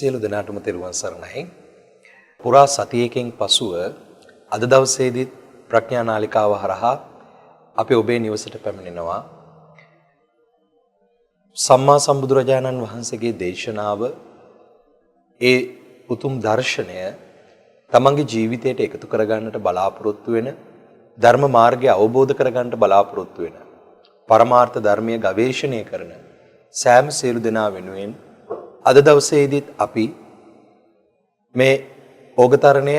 සියලු දෙනාටම තෙරුවන් සරණයි. පුරා සතියකින් පසුව අද දවසේදී ප්‍රඥා නාලිකාව හරහා අපි ඔබේ නිවසට පැමිණෙනවා. සම්මා සම්බුදුරජාණන් වහන්සේගේ දේශනාව ඒ උතුම් දර්ශනය තමන්ගේ ජීවිතයට එකතු කරගන්නට බලාපොරොත්තු වෙන ධර්ම මාර්ගය අවබෝධ කරගන්නට බලාපොරොත්තු වෙන පරමාර්ථ ධර්මයේ ගවේෂණය කරන සෑම සියලු දෙනා වෙනුවෙන් අද දවසේදීත් අපි මේ ඕගතරණය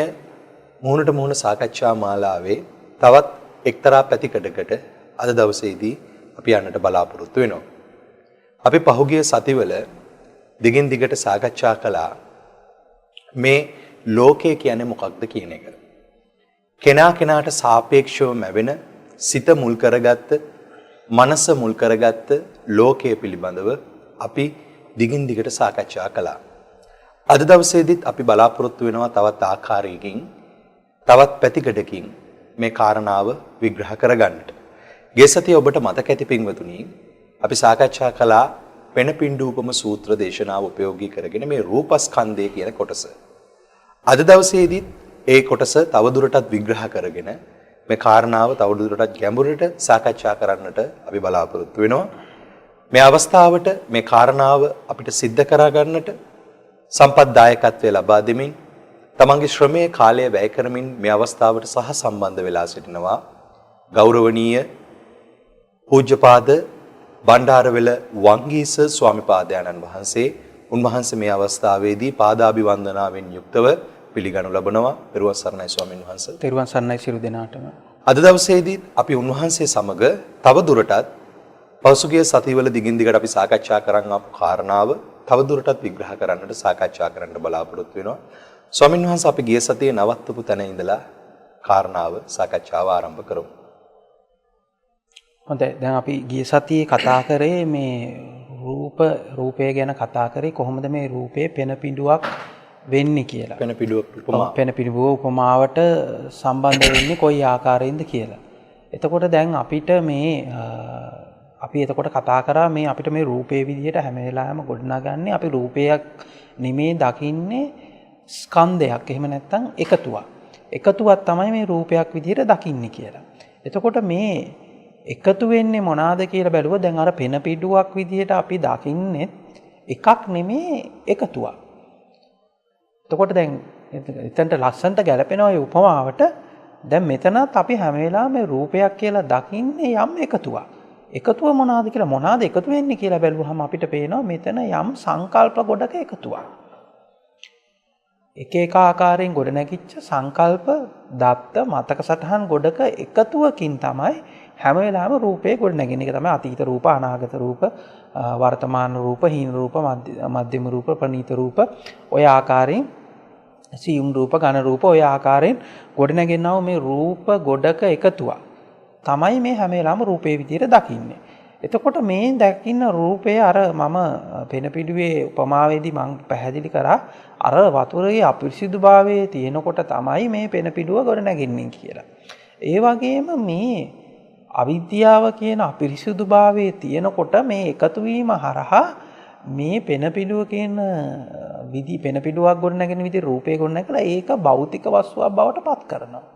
මුහුණට මුහුණ සාකච්ඡා මාලාවේ තවත් එක්තරා පැතිකඩකට අද දවසේදී අපි යන්නට බලාපොරොත්තු වෙනවා. අපි පහුගිය සතිවල දිගින් දිගට සාකච්ඡා කළා මේ ලෝකය කියන්නේ මොකක්ද කියන එක. කෙනා කෙනාට සාපේක්ෂව ලැබෙන සිත මුල් කරගත්ත, මනස මුල් කරගත්ත ලෝකය පිළිබඳව අපි දිගින් දිගට සාකච්ඡා කළා. අද දවසේදීත් අපි බලාපොරොත්තු වෙනවා තවත් ආකාරයකින්, තවත් පැතිකඩකින් මේ කාරණාව විග්‍රහ කරගන්නට. ගිය සතියේ ඔබට මතක ඇති පින්වතුනි, අපි සාකච්ඡා කළා වෙන පින්ඩූපම සූත්‍ර දේශනාව උපයෝගී කරගෙන මේ රූපස්කන්ධය කියන කොටස. අද දවසේදීත් ඒ කොටස තවදුරටත් විග්‍රහ කරගෙන මේ කාරණාව තවදුරටත් ගැඹුරට සාකච්ඡා කරන්නට අපි බලාපොරොත්තු වෙනවා. මේ අවස්ථාවට මේ කාරණාව අපිට सिद्ध කරගන්නට සම්පත්දායකත්වය ලබා දෙමින් තමන්ගේ ශ්‍රමයේ කාලය වැය කරමින් මේ අවස්ථාවට සහ සම්බන්ධ වෙලා සිටිනවා ගෞරවනීය පූජ්‍යපාද බණ්ඩාරවෙල වංගීස ස්වාමිපාදයන්න් වහන්සේ. උන්වහන්සේ මේ අවස්ථාවේදී පාදාභිවන්දනාවෙන් යුක්තව පිළිගනු ලබනවා. පෙරවන් සරණයි ස්වාමීන් වහන්සේ. පෙරවන් සරණයි සියලු දෙනාටම. අද දවසේදී අපි උන්වහන්සේ සමග තව දුරටත් පසුගිය සතිවල දිගින් දිගට අපි සාකච්ඡා කරන් ආපු කාරණාව තව දුරටත් විග්‍රහ කරන්නට සාකච්ඡා කරන්න බලාපොරොත්තු වෙනවා. ස්වාමීන් වහන්සේ අපි ගිය සතියේ නවත්තපු තැන ඉඳලා කාරණාව සාකච්ඡාව ආරම්භ කරමු. හොඳයි. දැන් අපි ගිය සතියේ කතා කරේ මේ රූපය ගැන කතා කරේ කොහොමද මේ රූපේ පෙන පිඬුවක් වෙන්නේ කියලා. පෙන පිඬුවක් උපමා. පෙන පිඬුව උපමාවට සම්බන්ධ වෙන්නේ කොයි ආකාරයෙන්ද කියලා. එතකොට දැන් අපිට මේ අපි එතකොට කතා කරා මේ අපිට මේ රූපේ විදිහට හැම වෙලාවෙම ගොඩනගන්නේ අපි රූපයක් නෙමේ දකින්නේ ස්කන්ධයක්. එහෙම නැත්නම් එකතුවක්. එකතුවක් තමයි මේ රූපයක් විදිහට දකින්නේ කියලා. එතකොට මේ එකතු වෙන්නේ මොනවාද කියලා බැලුවොත් දැන් අර පෙන පිඬුවක් විදිහට අපි දකින්නේ එකක් නෙමේ එකතුවක්. එතකොට දැන් එතනට ලස්සනට ගැලපෙනවා මේ උපමාවට. දැන් මෙතනත් අපි හැම වෙලාවෙම රූපයක් කියලා දකින්නේ යම් එකතුවක්. එකතුව මොනවාද කියලා මොනවාද එකතු වෙන්නේ කියලා බැලුවහම අපිට පේනවා මෙතන යම් සංකල්ප ගොඩක එකතුවක්. එක එක ආකාරයෙන් ගොඩ නැගිච්ච සංකල්ප දත්ත මතක සටහන් ගොඩක එකතුවකින් තමයි හැම වෙලාවෙම රූපේ ගොඩ නැගෙන එක. තමයි අතීත රූප, අනාගත රූප, වර්තමාන රූප, හීන රූප, මධ්‍යම රූප, ප්‍රනීත රූප, ඔය ආකාරයෙන් සියුම් රූප, ඝන රූප, ඔය ආකාරයෙන් ගොඩ නැගෙනව මේ රූප ගොඩක එකතුවක් තමයි මේ හැම වෙලාවෙම රූපේ විදිහට දකින්නේ. එතකොට මේ දකින්න රූපය අර මම පෙන පිඬුවේ උපමාවේදී මම පැහැදිලි කරා අර වතුරේ අපිරිසිදුභාවයේ තියෙනකොට තමයි මේ පෙන පිඬුව ගොඩ නැගෙන්නේ කියලා. ඒ වගේම මේ අවිද්‍යාව කියන අපිරිසිදුභාවයේ තියෙනකොට මේ එකතු වීම හරහා මේ පෙන පිඬුව කියන පෙන පිඬුවක් ගොඩ නැගෙන විදිහ රූපේ ගොඩ නැගලා ඒක භෞතික වස්තුවක් බවට පත් කරනවා.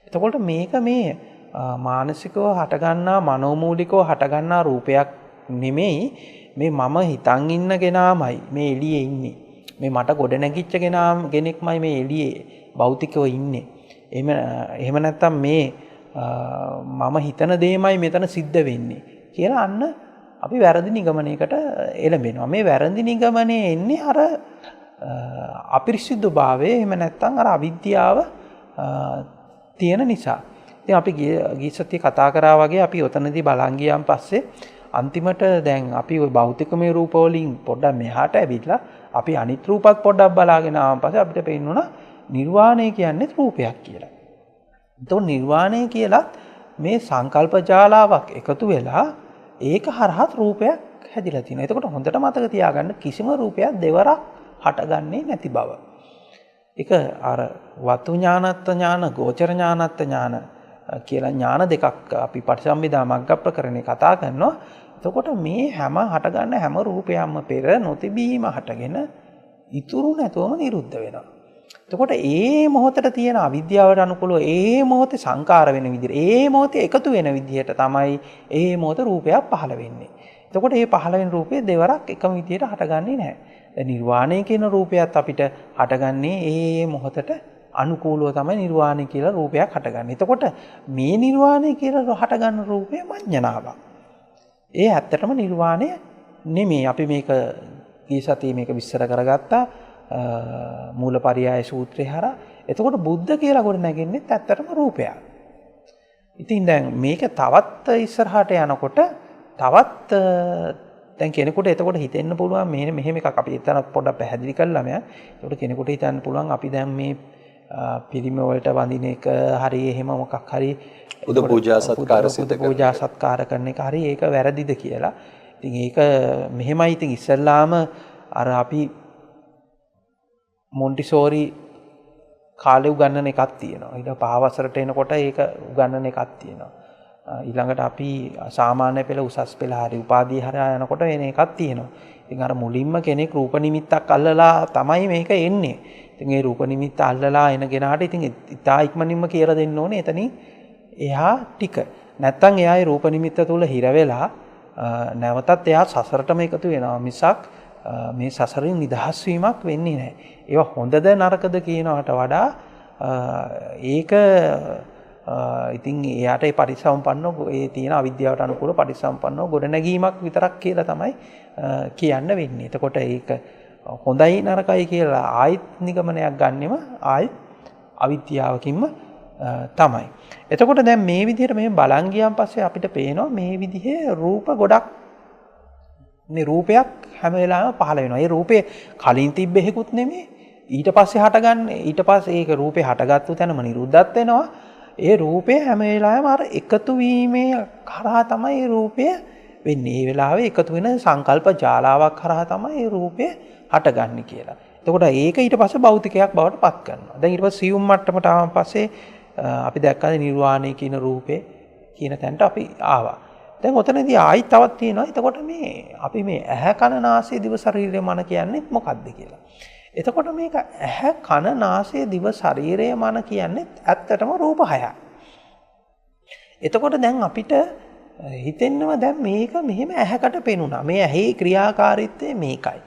එතකොට මේක මේ මානසිකව හටගන්නා මනෝමූලිකව හටගන්නා රූපයක් නෙමෙයි. මේ මම හිතන් ඉන්න කෙනාමයි මේ එළියේ ඉන්නේ. මේ මට ගොඩ නැගිච්ච කෙනෙක්මයි මේ එළියේ භෞතිකව ඉන්නේ. එහෙම නැත්නම් මේ මම හිතන දෙයමයි මෙතන සිද්ධ වෙන්නේ කියලා අන්න අපි වැරදි නිගමනයකට එළඹෙනවා. මේ වැරදි නිගමනයේ එන්නේ අර අපිරිසිදුභාවය එහෙම නැත්නම් අර අවිද්‍යාව තියෙන නිසා. ඉතින් අපි ගිය සතියේ කතා කරා වගේ අපි ඔතනදී බලන් ගියාන් පස්සේ අන්තිමට දැන් අපි ওই භෞතිකමය රූප වලින් පොඩ්ඩක් මෙහාට ඇවිල්ලා අපි අනිත් රූපත් පොඩ්ඩක් බලාගෙන ආවන් පස්සේ අපිට පේන්නුණා නිර්වාණය කියන්නේ රූපයක් කියලා. එතකොට නිර්වාණය කියලත් මේ සංකල්ප ජාලාවක් එකතු වෙලා ඒක හරහත් රූපයක් හැදිලා තියෙනවා. එතකොට හොඳට මතක තියාගන්න කිසිම රූපයක් දෙවරක් හටගන්නේ නැති බව. ඒක අර වතු ඥානත්ත ඥාන, ගෝචර ඥානත්ත ඥාන කියලා ඥාන දෙකක් අපි පටිසම්භිදා මග්ග ප්‍රකරණේ කතා කරනවා. එතකොට මේ හැම හටගන්න හැම රූපයක්ම පෙර නොතිබීම හටගෙන ඉතුරු නැතුවම නිරුද්ධ වෙනවා. එතකොට ඒ මොහොතට තියෙන අවිද්‍යාවට අනුකූලව ඒ මොහොතේ සංකාර වෙන විදිහට ඒ මොහොතේ එකතු වෙන විදිහට තමයි ඒ මොහොත රූපයක් පහළ වෙන්නේ. එතකොට මේ පහළ වෙන රූපේ දෙවරක් එකම විදිහට හටගන්නේ නැහැ. දැන් නිර්වාණය කියන රූපයත් අපිට හටගන්නේ ඒ මොහොතට අනුකූලව තමයි නිර්වාණය කියලා රූපයක් හටගන්නේ. එතකොට මේ නිර්වාණය කියලා හටගන්න රූපය මඤ්ඤණාවක්. ඒ ඇත්තටම නිර්වාණය නෙමෙයි. අපි මේක ඊ සතියේ මේක විස්තර කරගත්තා මූලපරියාය සූත්‍රේ හරහා. එතකොට බුද්ධ කියලා ගොඩ නැගෙන්නේ ඇත්තටම රූපයක්. ඉතින් දැන් මේක තවත් ඉස්සරහට යනකොට තවත් දැන් කෙනෙකුට එතකොට හිතෙන්න පුළුවන් මෙහෙම එකක් අපි එතන පොඩ්ඩක් පැහැදිලි කළා මම. එතකොට කෙනෙකුට හිතන්න පුළුවන් අපි දැන් මේ පිළිම වලට වඳින එක හරි එහෙම මොකක් හරි උද පූජා සත්කාර සිද්ධ කරන පූජා සත්කාර කරන එක හරි ඒක වැරදිද කියලා. ඉතින් ඒක මෙහෙමයි. ඉතින් ඉස්සල්ලාම අර අපි මොන්ටිසෝරි කාලේ උගන්වන එකක් තියෙනවා. ඊට පහවසරට එනකොට ඒක උගන්වන එකක් තියෙනවා. ඊළඟට අපි සාමාන්‍ය පෙළ උසස් පෙළ හරි උපාධිය හරහා යනකොට වෙන එකක් තියෙනවා. ඉතින් අර මුලින්ම කෙනෙක් රූප නිමිත්තක් අල්ලලා තමයි මේක එන්නේ. ඉතින් ඒ රූප නිමිත්ත අල්ලලා එන කෙනාට ඉතින් ඉතා ඉක්මනින්ම කියලා දෙන්න ඕනේ එතනින් එහා ටික. නැත්තම් එයා ඒ රූප නිමිත්ත තුල හිර වෙලා නැවතත් එයා සසරටම එකතු වෙනවා මිසක් මේ සසරින් නිදහස් වීමක් වෙන්නේ නැහැ. ඒවා හොඳද නරකද කියනවට වඩා ඒක ඉතින් එයාට ඒ පරිසම්පන්නව ඒ තියෙන අවිද්‍යාවට අනුකූල පරිසම්පන්නව ගොඩනැගීමක් විතරක් කියලා තමයි කියන්න වෙන්නේ. එතකොට ඒක හොඳයි නරකයි කියලා ආයිත් නිගමනයක් ගන්නෙම ආයිත් අවිද්‍යාවකින්ම තමයි. එතකොට දැන් මේ විදිහට මේ බලන් ගියන් පස්සේ අපිට පේනවා මේ විදිහේ රූප ගොඩක් මේ රූපයක් හැම වෙලාවෙම පහළ වෙනවා. ඒ රූපේ කලින් තිබ්බ එකකුත් නෙමෙයි. ඊට පස්සේ හටගන්නේ ඊට පස්සේ ඒක රූපේ හටගත්තු තැනම නිරුද්ධත් වෙනවා. ඒ රූපේ හැම වෙලාවෙම අර එකතු වීමේ කරා තමයි ඒ රූපය වෙන්නේ. ඒ වෙලාවේ එකතු වෙන සංකල්ප ජාලාවක් කරා තමයි ඒ රූපය හටගන්නේ කියලා. එතකොට ඒක ඊට පස්සේ භෞතිකයක් බවට පත් කරනවා. දැන් ඊට පස්සේ සියුම් මට්ටමට ආවන් පස්සේ අපි දැක්කද නිර්වාණය කියන රූපේ කියන තැනට අපි ආවා. දැන් ඔතනදී ආයිත් තවත් තියෙනවා. එතකොට මේ අපි මේ ඇහැ කන නාසය දිව ශරීරය මන කියන්නේ මොකක්ද කියලා. එතකොට මේක ඇහැ කන නාසය දිව ශරීරය මන කියන්නේ ඇත්තටම රූප හයක්. එතකොට දැන් අපිට හිතෙන්නවා දැන් මේක මෙහෙම ඇහැකට පෙනුණා. මේ ඇහි ක්‍රියාකාරීත්වය මේකයි.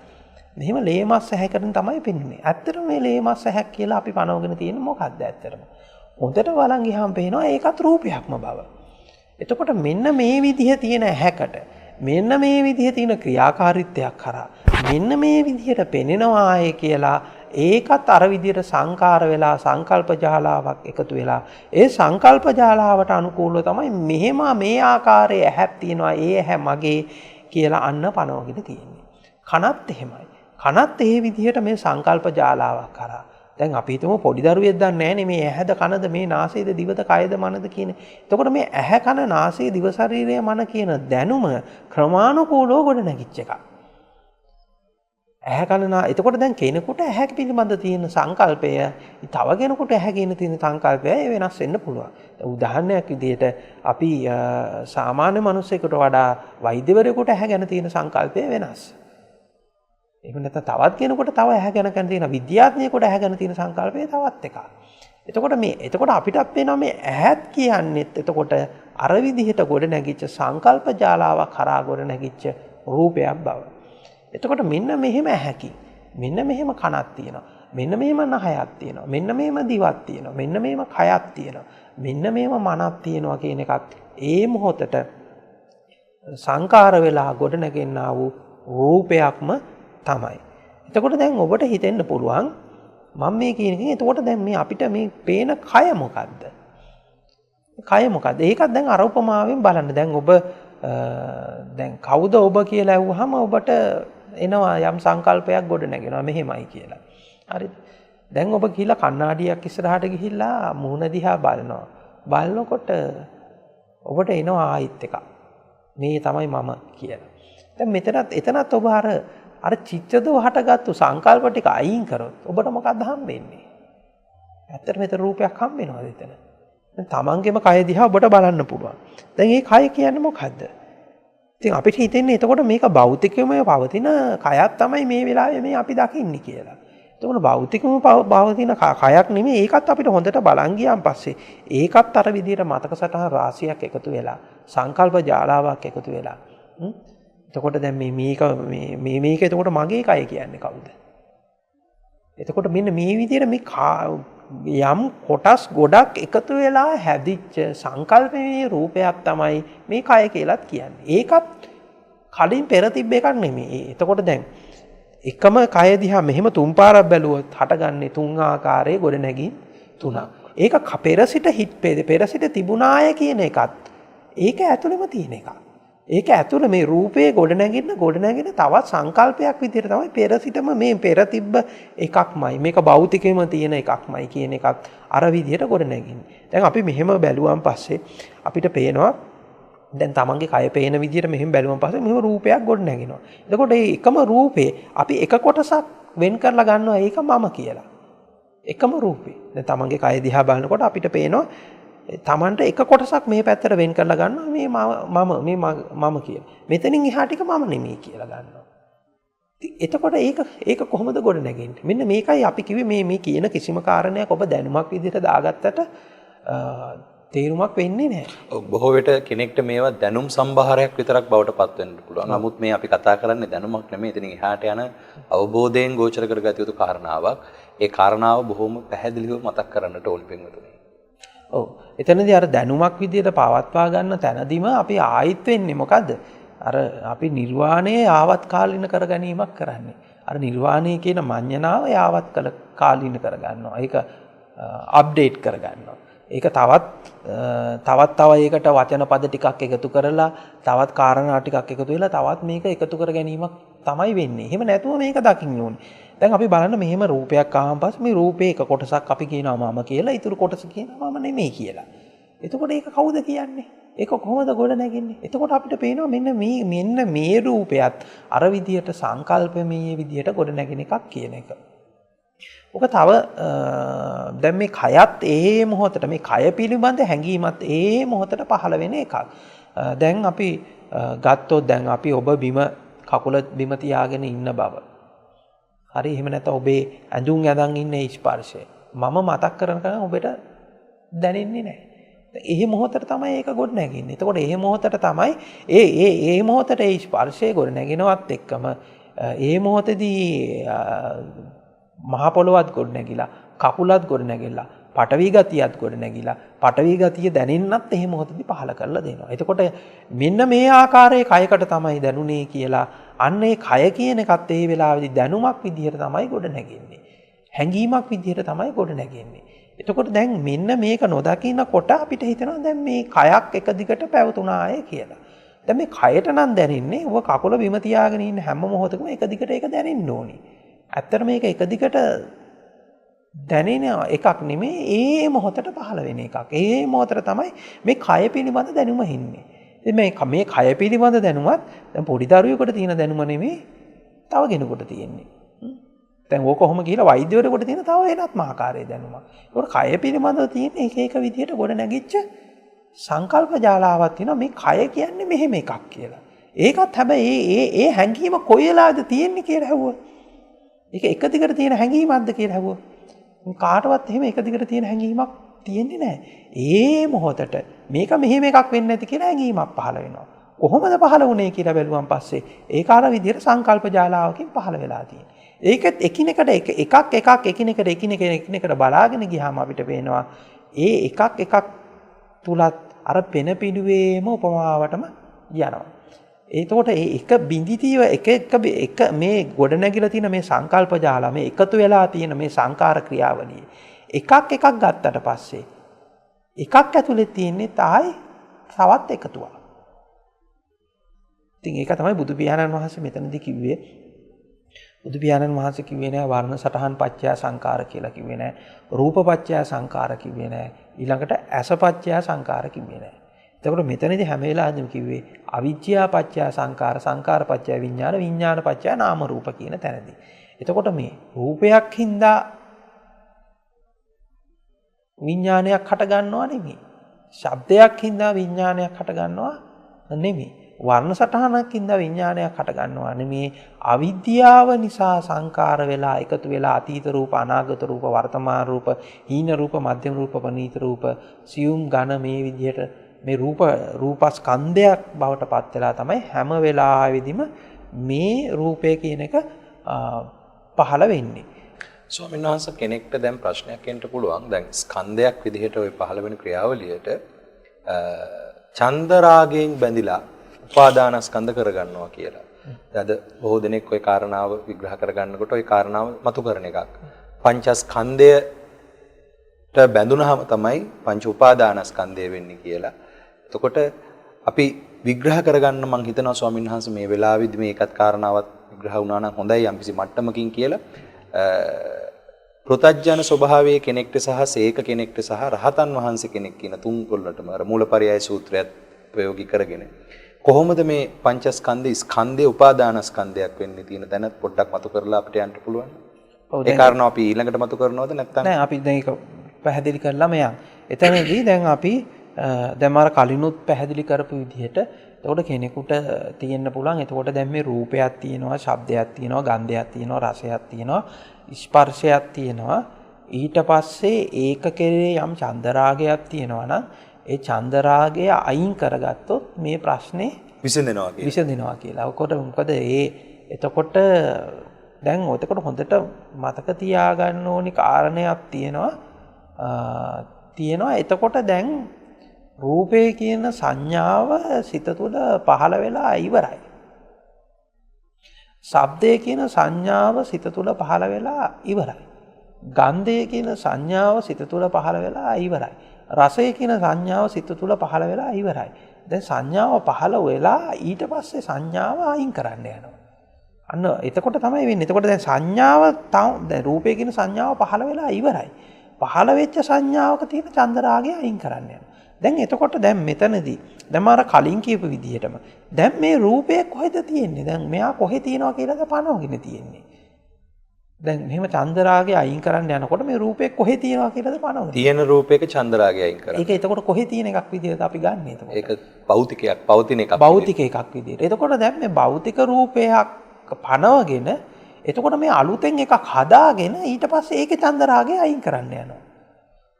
මෙහෙම ලේමස් ඇහැකටම තමයි පෙන්වන්නේ. ඇත්තටම මේ ලේමස් ඇහැක් කියලා අපි පනවගෙන තියෙන්නේ මොකක්ද ඇත්තටම? හොඳට බලන් ගියාම පේනවා ඒකත් රූපයක්ම බව. එතකොට මෙන්න මේ විදිහ තියෙන ඇහැකට මෙන්න මේ විදිහ තියෙන ක්‍රියාකාරීත්වයක් කරා මෙන්න මේ විදිහට පෙනෙනවාය කියලා ඒකත් අර විදිහට සංකාර වෙලා සංකල්ප ජාලාවක් එකතු වෙලා ඒ සංකල්ප ජාලාවට අනුකූලව තමයි මෙහෙම මේ ආකාරයේ ඇහැක් තියෙනවා ඒ ඇහැ මගේ කියලා අන්න පනවගෙන තියෙන්නේ. කනත් එහෙමයි. කනත් ඒ විදිහට මේ සංකල්ප ජාලාවක් කරා දැන් අපි හිතමු පොඩි දරුවෙක් දන්නේ නැහැනේ මේ ඇහැද කනද මේ නාසයද දිවද කයද මනද කියන. එතකොට මේ ඇහැ කන නාසය දිව ශරීරය මන කියන දැනුම ක්‍රමානුකූලව ගොඩ නැගිච්ච එකක්. ඇහැ කන එතකොට දැන් කෙනෙකුට ඇහැ පිළිබඳ තියෙන සංකල්පය තව කෙනෙකුට ඇහැ කියන තියෙන සංකල්පය වෙනස් වෙන්න පුළුවන්. උදාහරණයක් විදිහට අපි සාමාන්‍ය මිනිසෙකුට වඩා වෛද්‍යවරයෙකුට ඇහැ ගැන තියෙන සංකල්පය වෙනස්. එහෙම නැත්නම් තවත් කෙනෙකුට තව ඇහැ ගැන තියෙන විද්‍යාඥයෙකුට ඇහැ ගැන තියෙන සංකල්පය තවත් එකක්. එතකොට අපිටත් පේනවා මේ ඇහත් කියන්නේත් එතකොට අර විදිහට ගොඩ නැගිච්ච සංකල්ප ජාලාවක් කරා ගොඩ නැගිච්ච රූපයක් බව. එතකොට මෙන්න මෙහෙම ඇහැකින් මෙන්න මෙහෙම කනක් තියෙනවා. මෙන්න මෙහෙම නහයක් තියෙනවා. මෙන්න මෙහෙම දිවක් තියෙනවා. මෙන්න මෙහෙම කයක් තියෙනවා. මෙන්න මෙහෙම මනක් තියෙනවා කියන එකත් ඒ මොහොතට සංකාර වෙලා ගොඩ නැගෙන්නා වූ රූපයක්ම තමයි. එතකොට දැන් ඔබට හිතෙන්න පුළුවන් මම මේ කියන එකෙන් එතකොට දැන් මේ අපිට මේ පේන කය මොකද්ද? කය මොකද්ද? ඒකත් දැන් අර උපමාවෙන් බලන්න. දැන් ඔබ දැන් කවුද ඔබ කියලා ඇහුවහම ඔබට එනවා යම් සංකල්පයක් ගොඩ නැගෙනවා මෙහෙමයි කියලා. හරිද? දැන් ඔබ ගිහිල්ලා කණ්ණාඩියක් ඉස්සරහට ගිහිල්ලා මූණ දිහා බලනවා. බලනකොට ඔබට එනවා ආයිත් එකක්. මේ තමයි මම කියලා. දැන් එතනත් ඔබ අර චිත්තදව හටගත්තු සංකල්ප ටික අයින් කරොත් ඔබට මොකක්ද හම්බෙන්නේ? ඇත්තට මෙතන රූපයක් හම්බ වෙනවද එතන? දැන් තමන්ගේම කය දිහා ඔබට බලන්න පුළුවන්. දැන් මේ කය කියන්නේ මොකද්ද? ඉතින් අපිට හිතෙන්නේ එතකොට මේක භෞතිකමය පවතින කයක් තමයි මේ වෙලාවේ මේ අපි දකින්නේ කියලා. එතකොට භෞතිකම පවතින කයක් නෙමෙයි ඒකත් අපිට හොඳට බලන් ගියාන් පස්සේ ඒකත් අර විදියට මතක සටහන් රාශියක් එකතු වෙලා සංකල්ප ජාලාවක් එකතු වෙලා එතකොට දැන් මේක එතකොට මගේ කය කියන්නේ කවුද? එතකොට මෙන්න මේ විදියට මේ යම් කොටස් ගොඩක් එකතු වෙලා හැදිච්ච සංකල්පයේ රූපයක් තමයි මේ කය කියලාත් කියන්නේ. ඒකත් කලින් පෙර තිබ්බ එකක් නෙමෙයි. එතකොට දැන් එකම කය දිහා මෙහෙම තුන් පාරක් බැලුවොත් හටගන්නේ තුන් ආකාරයේ ගොඩනැගිලි තුනක්. ඒක පෙර සිට පෙර සිට තිබුණාය කියන එකත් ඒක ඇතුළෙම තියෙන එකක්. ඒක ඇතුළේ මේ රූපේ ගොඩනැගෙන තවත් සංකල්පයක් විදිහට තමයි පෙර සිටම මේ පෙර තිබ්බ එකක්මයි. මේක භෞතිකෙම තියෙන එකක්මයි කියන එකත් අර විදිහට ගොඩනැගින්නේ. දැන් අපි මෙහෙම බැලුවාන් පස්සේ අපිට පේනවා දැන් තමන්ගේ කය පේන විදිහට මෙහෙම බැලුවාන් පස්සේ මෙහෙම රූපයක් ගොඩනැගෙනවා. එතකොට මේ එකම රූපේ අපි එක කොටසක් වෙන් කරලා ගන්නවා ඒක මම කියලා. එකම රූපේ. දැන් තමන්ගේ කය දිහා බලනකොට අපිට පේනවා තමන්ට එක කොටසක් මේ පැත්තට වෙන් කරලා ගන්නවා මේ මම කියලා. මෙතනින් එහා ටික මම නෙමෙයි කියලා ගන්නවා. එතකොට ඒක කොහොමද ගොඩ නැගෙන්නේ? මෙන්න මේකයි අපි කිව්වේ මේ කියන කිසිම කාරණයක් ඔබ දැනුමක් විදිහට දාගත්තට තේරුමක් වෙන්නේ නැහැ. බොහෝ විට කෙනෙක්ට මේවා දැනුම් සම්භාරයක් විතරක් බවට පත් වෙන්න පුළුවන්. නමුත් මේ අපි කතා කරන්නේ දැනුමක් නෙමෙයි. එතනින් එහාට යන අවබෝධයෙන් ගෝචර කරගත යුතු කාරණාවක්. ඒ කාරණාව බොහොම පැහැදිලිව මතක් කරන්නට ඕනි පින්වතුනි. ඔව්. එතනදී අර දැනුමක් විදියට පවත්වා ගන්න තැනදීම අපි ආයිත් වෙන්නේ මොකද්ද? අර අපි නිර්වාණය යාවත් කාලින කර ගැනීමක් කරන්නේ. අර නිර්වාණය කියන මඤ්ඤණාව යාවත් කාලින කර ගන්නවා. ඒක අප්ඩේට් කර ගන්නවා. ඒක තව ඒකට වචන පද ටිකක් එකතු කරලා තවත් කාරණා ටිකක් එකතු වෙලා තවත් මේක එකතු කර ගැනීමක් තමයි වෙන්නේ. එහෙම නැතුව මේක දකින්න ඕනේ. දැන් අපි බලන්න මෙහෙම රූපයක් ආවම පස්සේ මේ රූපේ එක කොටසක් අපි කියනවා මම කියලා, ඊටු කොටස කියනවා මම නෙමෙයි කියලා. එතකොට ඒක කවුද කියන්නේ? ඒක කොහොමද ගොඩ නැගෙන්නේ? එතකොට අපිට පේනවා මෙන්න මේ රූපයත් අර විදියට සංකල්පමේ විදියට ගොඩ නැගෙන එකක් කියන එක. ඔක තව දැන් මේ කයත් ඒ මොහොතට මේ කය පිළිබඳ හැඟීමත් ඒ මොහොතට පහළ වෙන එකක්. දැන් අපි ගත්තොත් දැන් අපි ඔබ කකුල බිම තියාගෙන ඉන්න බව. හරි එහෙම නැත්නම් ඔබේ ඇඳුම් ඇඳන් ඉන්න ස්පර්ශය. මම මතක් කරනකම් ඔබට දැනෙන්නේ නැහැ. ඒ මොහොතට තමයි ඒක ගොඩ නැගෙන්නේ. එතකොට ඒ මොහොතට තමයි ඒ මොහොතට ඒ ස්පර්ශය ගොඩ නැගෙනවත් එක්කම ඒ මොහොතේදී මහ පොළොවත් ගොඩ නැගිලා කකුලත් ගොඩ නැගිලා පටවි ගතියත් ගොඩ නැගිලා පටවි ගතිය දැනෙන්නත් එහෙම මොහොතදී පහල කරලා දෙනවා. එතකොට මෙන්න මේ ආකාරයේ කයකට තමයි දැනුනේ කියලා අන්න ඒ කය කියන එකත් ඒ වෙලාවේදී දැනුමක් විදිහට තමයි ගොඩ නැගෙන්නේ. හැඟීමක් විදිහට තමයි ගොඩ නැගෙන්නේ. එතකොට දැන් මෙන්න මේක නොදකින්නකොට අපිට හිතෙනවා දැන් මේ කයක් එක දිගට පැවතුනාය කියලා. දැන් මේ කයට නම් දැනෙන්නේ ඔබ කකුල බිම තියාගෙන ඉන්න හැම මොහොතකම එක දිගට ඒක දැනෙන්න ඕනේ. ඇත්තට මේක එක දිගට දැනෙන එකක් නෙමෙයි ඒ මොහොතට පහළ වෙන එකක්. ඒ මොහොතට තමයි මේ කය පිළිබඳ දැනුම හින්නේ. ඉතින් මේ කය පිළිබඳ දැනුමත් දැන් පොඩි දරුවෙකුට තියෙන දැනුම නෙමෙයි තව කෙනෙකුට තියෙන්නේ. දැන් ඕක කොහොම කියලා වෛද්‍යවරයෙකුට තියෙන තව වෙනත් ආකාරයේ දැනුමක්. ඒකට කය පිළිබඳව තියෙන එක විදිහට ගොඩ නැගිච්ච සංකල්ප ජාලාවක් තියෙනවා මේ කය කියන්නේ මෙහෙම එකක් කියලා. ඒකත් හැබැයි ඒ හැඟීම කොයි වෙලාවද තියෙන්නේ කියලා හැවුවා. ඒක එක දිගට තියෙන හැඟීමක්ද කියලා හැවුවා. කාටවත් එහෙම එක දිගට තියෙන හැඟීමක් තියෙන්නේ නැහැ. ඒ මොහොතට මේක මෙහෙම එකක් වෙන්නේ නැති කියලා හැඟීමක් පහළ වෙනවා. කොහොමද පහළ වුනේ කියලා බැලුවම් පස්සේ ඒක අර විදිහට සංකල්ප ජාලාවකින් පහළ වෙලා තියෙනවා. ඒකත් එකිනෙකට එකිනෙකට බලාගෙන ගියාම අපිට පේනවා ඒ එකක් තුලත් අර පෙන පිළුවේම උපමාවටම යනවා. එතකොට ඒ එක බිඳිතිව එක මේ ගොඩ නැගිලා තියෙන මේ සංකල්ප ජාලා මේ එකතු වෙලා තියෙන මේ සංකාර ක්‍රියාවලිය එකක් ගත්තට පස්සේ එකක් ඇතුලේ තියෙන්නේ තායි තවත් එකතුවක්. ඉතින් ඒක තමයි බුදු පියාණන් වහන්සේ මෙතනදී කිව්වේ. බුදු පියාණන් වහන්සේ කිව්වේ නෑ වර්ණ සටහන් පත්‍ය සංකාර කියලා කිව්වේ නෑ. රූප පත්‍ය සංකාර කිව්වේ නෑ. ඊළඟට ඇස පත්‍ය සංකාර කිව්වේ නෑ. එතකොට මෙතනදී හැම වෙලාවෙම කිව්වේ අවිජ්ජා පත්‍ය සංකාර සංකාර පත්‍ය විඥාන විඥාන පත්‍ය නාම රූප කියන තැනදී. එතකොට මේ රූපයක් හින්දා විඥානයක් හට ගන්නවා නෙමෙයි. ශබ්දයක් හින්දා විඥානයක් හට ගන්නවා නෙමෙයි. වර්ණ සටහනකින්ද විඥානයක් හට ගන්නවා නෙමේ අවිද්‍යාව නිසා සංකාර වෙලා එකතු වෙලා අතීත රූප අනාගත රූප වර්තමාන රූප හීන රූප මධ්‍යම රූප ප්‍රනීත රූප සියුම් ඝන මේ විදිහට මේ රූපස්කන්ධයක් බවට පත් වෙලා තමයි හැම වෙලාවෙදිම මේ රූපය කියන එක පහළ වෙන්නේ. ස්වාමීන් වහන්සේ කෙනෙක්ට දැන් ප්‍රශ්නයක් එන්න පුළුවන්. දැන් ස්කන්ධයක් විදිහට ওই පහළ වෙන ක්‍රියාවලියට චන්දරාගයෙන් බැඳිලා උපාදානස්කන්ධ කරගන්නවා කියලා. අද බොහෝ දෙනෙක් ওই කාරණාව විග්‍රහ කරගන්නකොට ওই කාරණාව මතු කරන එකක්. පංචස්කන්ධයට බැඳුනහම තමයි පංච උපාදානස්කන්ධය වෙන්නේ කියලා. එතකොට අපි විග්‍රහ කරගන්න මම හිතනවා ස්වාමීන් වහන්සේ මේ වෙලාවෙදි මේකත් කාරණාවක් විග්‍රහ වුණා නම් හොඳයි යම්කිසි මට්ටමකින් කියලා. පෘථග්ජන ස්වභාවයේ කෙනෙක්ට සහ සේක කෙනෙක්ට සහ රහතන් වහන්සේ කෙනෙක් කියන තුන් කොල්ලටම අර මූලපරයය සූත්‍රයත් ප්‍රයෝගික කරගෙන කොහොමද මේ පංචස්කන්ධේ ස්කන්ධේ උපාදානස්කන්ධයක් වෙන්නේ තියෙන තැනත් පොඩ්ඩක් මතු කරලා අපිට යන්න පුළුවන්. ඒ කාරණා අපි ඊළඟට මතු කරනවද නැත්නම් නෑ අපි දැන් ඒක පැහැදිලි කරලාම යන්. එතනදී දැන් අපි දැන් මාර කලිනුත් පැහැදිලි කරපු විදිහට එතකොට කෙනෙකුට තියෙන්න පුළුවන්. එතකොට දැන් මේ රූපයක් තියෙනවා, ශබ්දයක් තියෙනවා, ගන්ධයක් තියෙනවා, රසයක් තියෙනවා, ස්පර්ශයක් තියෙනවා. ඊට පස්සේ ඒක කෙරේ යම් චන්දරාගයක් තියෙනවා නම් ඒ චන්දරාගය අයින් කරගත්තොත් මේ ප්‍රශ්නේ විසඳෙනවා කියලා. මොකද එතකොට දැන් ඔතකොට හොඳට මතක තියාගන්න ඕනි කාරණයක් තියෙනවා. එතකොට දැන් රූපේ කියන සංඥාව සිත තුළ පහළ වෙලා ඉවරයි. ශබ්දය කියන සංඥාව සිත තුළ පහළ වෙලා ඉවරයි. ගන්ධය කියන සංඥාව සිත තුළ පහළ වෙලා ඉවරයි. රසය කියන සංඥාව සිත තුළ පහළ වෙලා ඉවරයි. දැන් සංඥාව පහළ වෙලා ඊට පස්සේ සංඥාව අයින් කරන්න යනවා. අන්න එතකොට තමයි වෙන්නේ. එතකොට දැන් සංඥාව දැන් රූපය කියන සංඥාව පහළ වෙලා ඉවරයි. පහළ වෙච්ච සංඥාවක තියෙන චන්දරාගය අයින් කරන්න යනවා. දැන් එතකොට දැන් මෙතනදී දැන් මාර කලින් කියපු විදිහටම දැන් මේ රූපය කොහෙද තියෙන්නේ? දැන් මෙයා කොහෙ තියෙනවා කියලාද පනවගෙන තියෙන්නේ. දැන් මෙහෙම චන්දරාගය අයින් කරන්න යනකොට මේ රූපය කොහෙ තියෙනවා කියලාද පනවගෙන. තියෙන රූපයක චන්දරාගය අයින් කරන්න. ඒක එතකොට කොහෙ තියෙන එකක් විදිහට අපි ගන්න එතකොට. ඒක භෞතිකයක්, පවතින එකක්. භෞතික එකක් විදිහට. එතකොට දැන් මේ භෞතික රූපයක් පනවගෙන එතකොට මේ අලුතෙන් එකක් හදාගෙන ඊට පස්සේ ඒකේ චන්දරාගය අයින් කරන්න යනවා.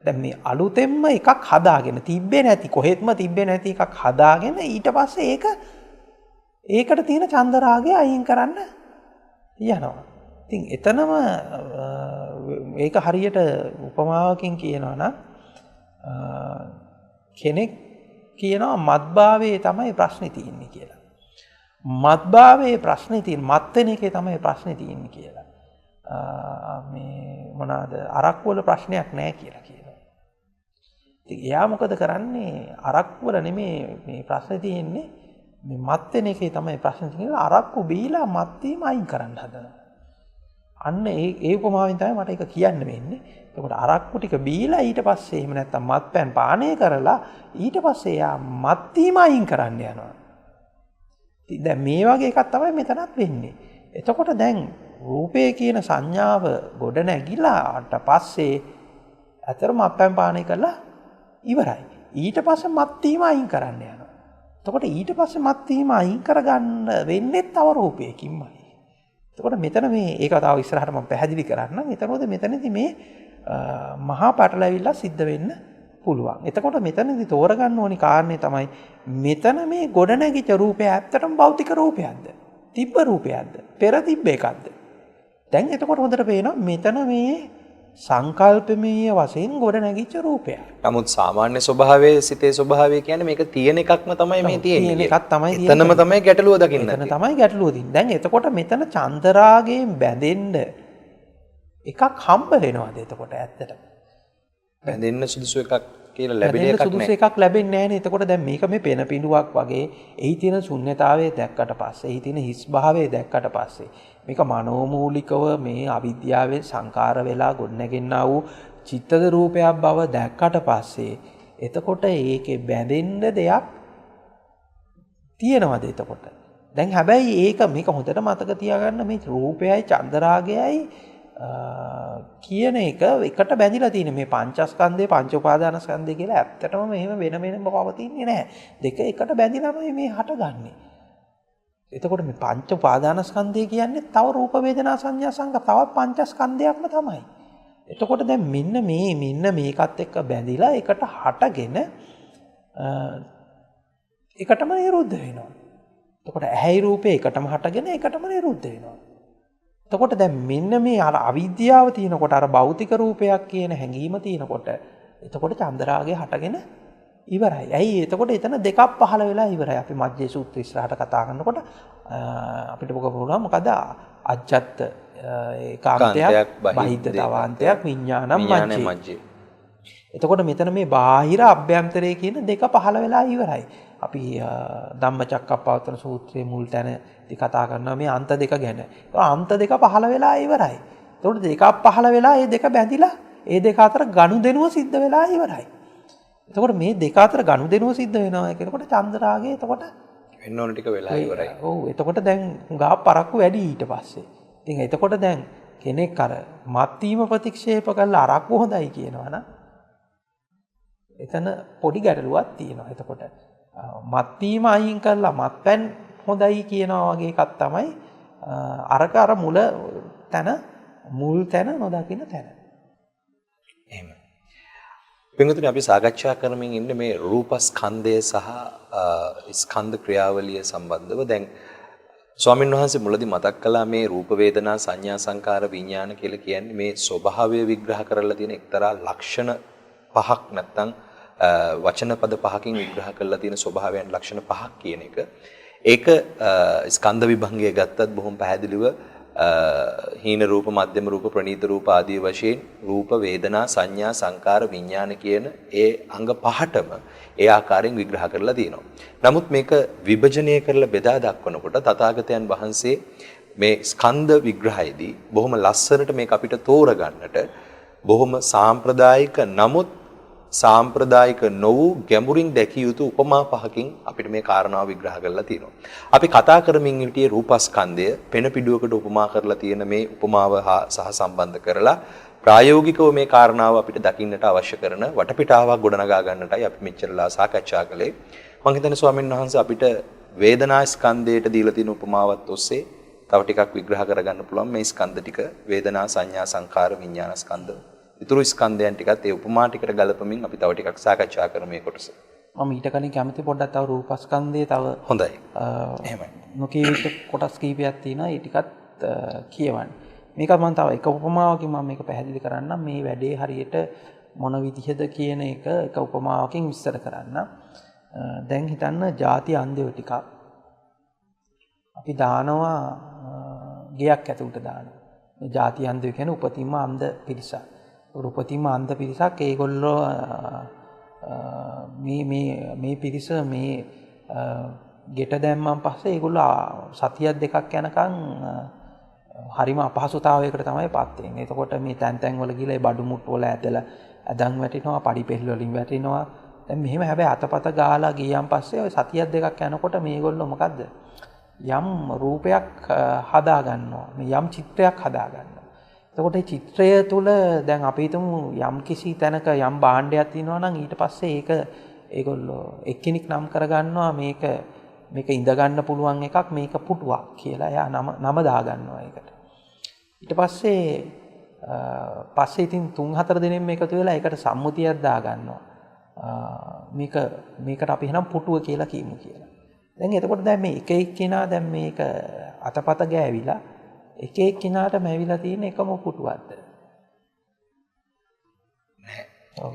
දැන් මේ අලුතෙන්ම එකක් හදාගෙන තිබ්බේ නැති කොහෙත්ම තිබ්බේ නැති එකක් හදාගෙන ඊට පස්සේ ඒකට තියෙන චන්දරාගය අයින් කරන්න යනවා. ඉතින් එතනම ඒක හරියට උපමාවකින් කියනවා නම් කෙනෙක් කියනවා මත්භාවයේ තමයි ප්‍රශ්නේ තියෙන්නේ කියලා. මත්භාවයේ ප්‍රශ්නේ තියෙන මත් වෙන එකේ තමයි ප්‍රශ්නේ තියෙන්නේ කියලා. මේ මොනවාද අරක්කු වල ප්‍රශ්නයක් නැහැ කියලා කියනවා. එයා මොකද කරන්නේ අරක්කු වල නෙමේ මේ ප්‍රශ්නේ තියෙන්නේ මේ මත් වෙන එකේ තමයි ප්‍රශ්නේ තියෙන්නේ. අරක්කු බීලා මත් වීම අයින් කරන්න හදනවා. අන්න ඒ උපමාවෙන් තමයි මට ඒක කියන්න වෙන්නේ. එතකොට අරක්කු ටික බීලා ඊට පස්සේ එහෙම නැත්නම් මත්පැන් පානය කරලා ඊට පස්සේ එයා මත් වීම අයින් කරන්න යනවා. ඉතින් දැන් මේ වගේ එකක් තමයි මෙතනත් වෙන්නේ. එතකොට දැන් රූපය කියන සංඥාව ගොඩ නැගිලාට පස්සේ අතර මත්පැන් පානය කරලා ඉවරයි. ඊට පස්සේ මත් වීම අයින් කරන්න යනවා. එතකොට ඊට පස්සේ මත් වීම අයින් කරගන්න වෙන්නේ තව රූපයකින්මයි. එතකොට මෙතන මේ ඒක තව ඉස්සරහට මම පැහැදිලි කරන්නම්. එතකොට මෙතනදී මේ මහා පටලැවිල්ල සිද්ධ වෙන්න පුළුවන්. එතකොට මෙතනදී තෝරගන්න ඕනි කාරණේ තමයි මෙතන මේ ගොඩනැගිච්ච රූපය ඇත්තටම භෞතික රූපයක්ද? තිබ්බ රූපයක්ද? පෙර තිබ්බ එකක්ද? දැන් එතකොට හොඳට පේනවා මෙතන මේ සංකල්පමීය වශයෙන් ගොඩනැගිච්ච රූපයක්. නමුත් සාමාන්‍ය ස්වභාවයේ සිතේ ස්වභාවය කියන්නේ මේක තියෙන එකක්ම තමයි මේ තියෙන්නේ. තියෙන එකක් තමයි තියෙන්නේ. එතනම තමයි ගැටලුව දකින්න. එතන තමයි ගැටලුව තියෙන්නේ. දැන් එතකොට මෙතන චන්දරාගයෙන් බැඳෙන්න එකක් හම්බ වෙනවද එතකොට ඇත්තටම? බැඳෙන්න සුදුසු එකක් කියලා ලැබෙන එකක් නෑ. සුදුසු එකක් ලැබෙන්නේ නෑනේ. එතකොට දැන් මේක මේ පෙන පිඬුවක් වගේ එහි තියෙන ශුන්්‍යතාවය දැක්කට පස්සේ, එහි තියෙන හිස් භාවය දැක්කට පස්සේ මේක මනෝමූලිකව මේ අවිද්‍යාවෙන් සංකාර වෙලා ගොඩනැගෙන්නා වූ චිත්තද රූපයක් බව දැක්කට පස්සේ එතකොට ඒකේ බැඳෙන්න දෙයක් තියෙනවද එතකොට? දැන් හැබැයි මේක හොඳට මතක තියාගන්න මේ රූපයයි චන්දරාගයයි කියන එක එකට බැඳිලා තියෙන මේ පංචස්කන්ධය පංච උපාදානස්කන්ධය කියලා ඇත්තටම මෙහෙම වෙන වෙනම පවතින්නේ නැහැ. දෙක එකට බැඳිලාම මේ හටගන්නේ. එතකොට මේ පංච උපාදානස්කන්ධය කියන්නේ තව රූප වේදනා සංඥා සංඛාර තවත් පංචස්කන්ධයක්ම තමයි. එතකොට දැන් මෙන්න මේකත් එක්ක බැඳිලා එකට හටගෙන එකටම නිරුද්ධ වෙනවා. එතකොට ඇහැයි රූපේ එකටම හටගෙන එකටම නිරුද්ධ වෙනවා. එතකොට දැන් මෙන්න මේ අර අවිද්‍යාව තියෙනකොට අර භෞතික රූපයක් කියන හැඟීම තියෙනකොට එතකොට චන්දරාගය හටගෙන ඉවරයි. ඇයි එතකොට එතන දෙකක් පහළ වෙලා ඉවරයි. අපි මජ්ජේ සූත්‍ර ඉස්සරහට කතා කරනකොට අපිට පුළුවන් මොකද අජ්ජත් ඒකාන්තයක් බහිද්ද තවාන්තයක් විඥානම් මජ්ජේ. එතකොට මෙතන මේ බාහිර අභ්‍යන්තරය කියන දෙක පහළ වෙලා ඉවරයි. අපි ධම්මචක්කප්පවත්තන සූත්‍රයේ මුල් තැනදී කතා කරනවා මේ අන්ත දෙක ගැන. ඒ අන්ත දෙක පහළ වෙලා ඉවරයි. එතකොට දෙකක් පහළ වෙලා මේ දෙක බැඳිලා ඒ දෙක අතර ගනුදෙනුව සිද්ධ වෙලා ඉවරයි. එතකොට මේ දෙක අතර ගනුදෙනුව සිද්ධ වෙනවා කියනකොට චන්දරාගය එතකොට වෙන්න ඕන ටික වෙලා ඉවරයි. ඔව් එතකොට දැන් ගා පරක්කු වැඩි ඊට පස්සේ. ඉතින් එතකොට දැන් කෙනෙක් අර මත්වීම ප්‍රතික්ෂේප කරලා අරක්කු හොඳයි කියනවා නම් එතන පොඩි ගැටලුවක් තියෙනවා. එතකොට මත්වීම අයින් කරලා මත්පැන් හොඳයි කියනවා වගේ එකක් තමයි අරක අර මුල් තැන නොදකින්න තැන. එහෙම. පින්වතුනි අපි සාකච්ඡා කරමින් ඉන්නේ මේ රූපස්කන්ධය සහ ස්කන්ධ ක්‍රියාවලිය සම්බන්ධව. දැන් ස්වාමීන් වහන්සේ මුලදී මතක් කළා මේ රූප වේදනා සංඥා සංකාර විඥාන කියලා කියන්නේ මේ ස්වභාවය විග්‍රහ කරලා තියෙන එක්තරා ලක්ෂණ පහක් නැත්නම් වචන පද පහකින් විග්‍රහ කරලා තියෙන ස්වභාවයන් ලක්ෂණ පහක් කියන එක. ඒක ස්කන්ධ විභංගය ගත්තත් බොහොම පැහැදිලිව හීන රූප මධ්‍යම රූප ප්‍රනීත රූප ආදී වශයෙන් රූප වේදනා සංඥා සංකාර විඥාන කියන ඒ අංග පහටම ඒ ආකාරයෙන් විග්‍රහ කරලා තියෙනවා. නමුත් මේක විභජනය කරලා බෙදා දක්වනකොට තථාගතයන් වහන්සේ මේ ස්කන්ධ විග්‍රහයේදී බොහොම ලස්සනට මේක අපිට තෝරගන්නට බොහොම සාම්ප්‍රදායික නමුත් සාම්ප්‍රදායික නොවූ ගැඹුරින් දැකිය යුතු උපමා පහකින් අපිට මේ කාරණාව විග්‍රහ කරලා තියෙනවා. අපි කතා කරමින් සිටියේ රූපස්කන්ධය පෙන පිඩුවකට උපමා කරලා තියෙන මේ උපමාව සහ සම්බන්ධ කරලා ප්‍රායෝගිකව මේ කාරණාව අපිට දකින්නට අවශ්‍ය කරන වටපිටාවක් ගොඩනගා ගන්නටයි අපි මෙච්චරලා සාකච්ඡා කළේ. මම හිතන්නේ ස්වාමීන් වහන්සේ අපිට වේදනා ස්කන්ධයට දීලා තියෙන උපමාවත් ඔස්සේ තව ටිකක් විග්‍රහ කරගන්න පුළුවන් මේ ස්කන්ධ ටික වේදනා සංඥා සංකාර විඥාන ස්කන්ධ ඉතුරු ස්කන්ධයන් ටිකත් ඒ උපමා ටිකට ගලපමින් අපි තව ටිකක් සාකච්ඡා කරමු මේ කොටස. මම ඊට කලින් කැමති පොඩ්ඩක් තව රූපස්කන්ධයේ තව හොඳයි. එහෙමයි. නොකියවිච්ච කොටස් කීපයක් තියෙනවා. ඒ ටිකත් කියවන්න. මේකත් මම තව එක උපමාවකින් මම මේක පැහැදිලි කරන්නම්. මේ වැඩේ හරියට මොන විදිහද කියන එක එක උපමාවකින් විස්තර කරන්න. දැන් හිතන්න ಜಾති අන්ධයෝ ටිකක් අපි දානවා ගයක් ඇතුළට දානවා. මේ ಜಾති අන්ධයෝ කියන්නේ උපතින්ම අන්ධ පිරිසක්. උපතින්ම අන්ධ පිරිසක් ඒගොල්ලෝ මේ පිරිස මේ ගෙට දැම්මන් පස්සේ ඒගොල්ලෝ සතියක් දෙකක් යනකම් හරිම අපහසුතාවයකට තමයි පත් වෙන්නේ. එතකොට මේ තැන් වල ගිහලා ඒ බඩු මුට්ටු වල ඇදලා ඇදන් වැටෙනවා, පඩි පෙළ වලින් වැටෙනවා. දැන් මෙහෙම හැබැයි අතපත ගාලා ගියන් පස්සේ ඔය සතියක් දෙකක් යනකොට මේගොල්ලෝ මොකද්ද? යම් රූපයක් හදා ගන්නවා. මේ යම් චිත්‍රයක් හදා ගන්නවා. එතකොට මේ චිත්‍රය තුළ දැන් අපි හිතමු යම් කිසි තැනක යම් භාණ්ඩයක් තියෙනවා නම් ඊට පස්සේ ඒක ඒගොල්ලෝ එක්කෙනෙක් නම් කරගන්නවා මේක ඉඳ ගන්න පුළුවන් එකක් මේක පුටුවක් කියලා. එයා නම දා ගන්නවා ඒකට. ඊට පස්සේ ඉතින් 3-4 දිනෙන් මේකතු වෙලා ඒකට සම්මුතියක් දා ගන්නවා. මේකට අපි එහෙනම් පුටුව කියලා කියමු කියලා. දැන් එතකොට දැන් මේ එක එක්කෙනා දැන් මේක අතපත ගෑවිලා එක එක්කෙනාටම ඇවිල්ලා තියෙන එකම පුටුවක්ද? නැහැ.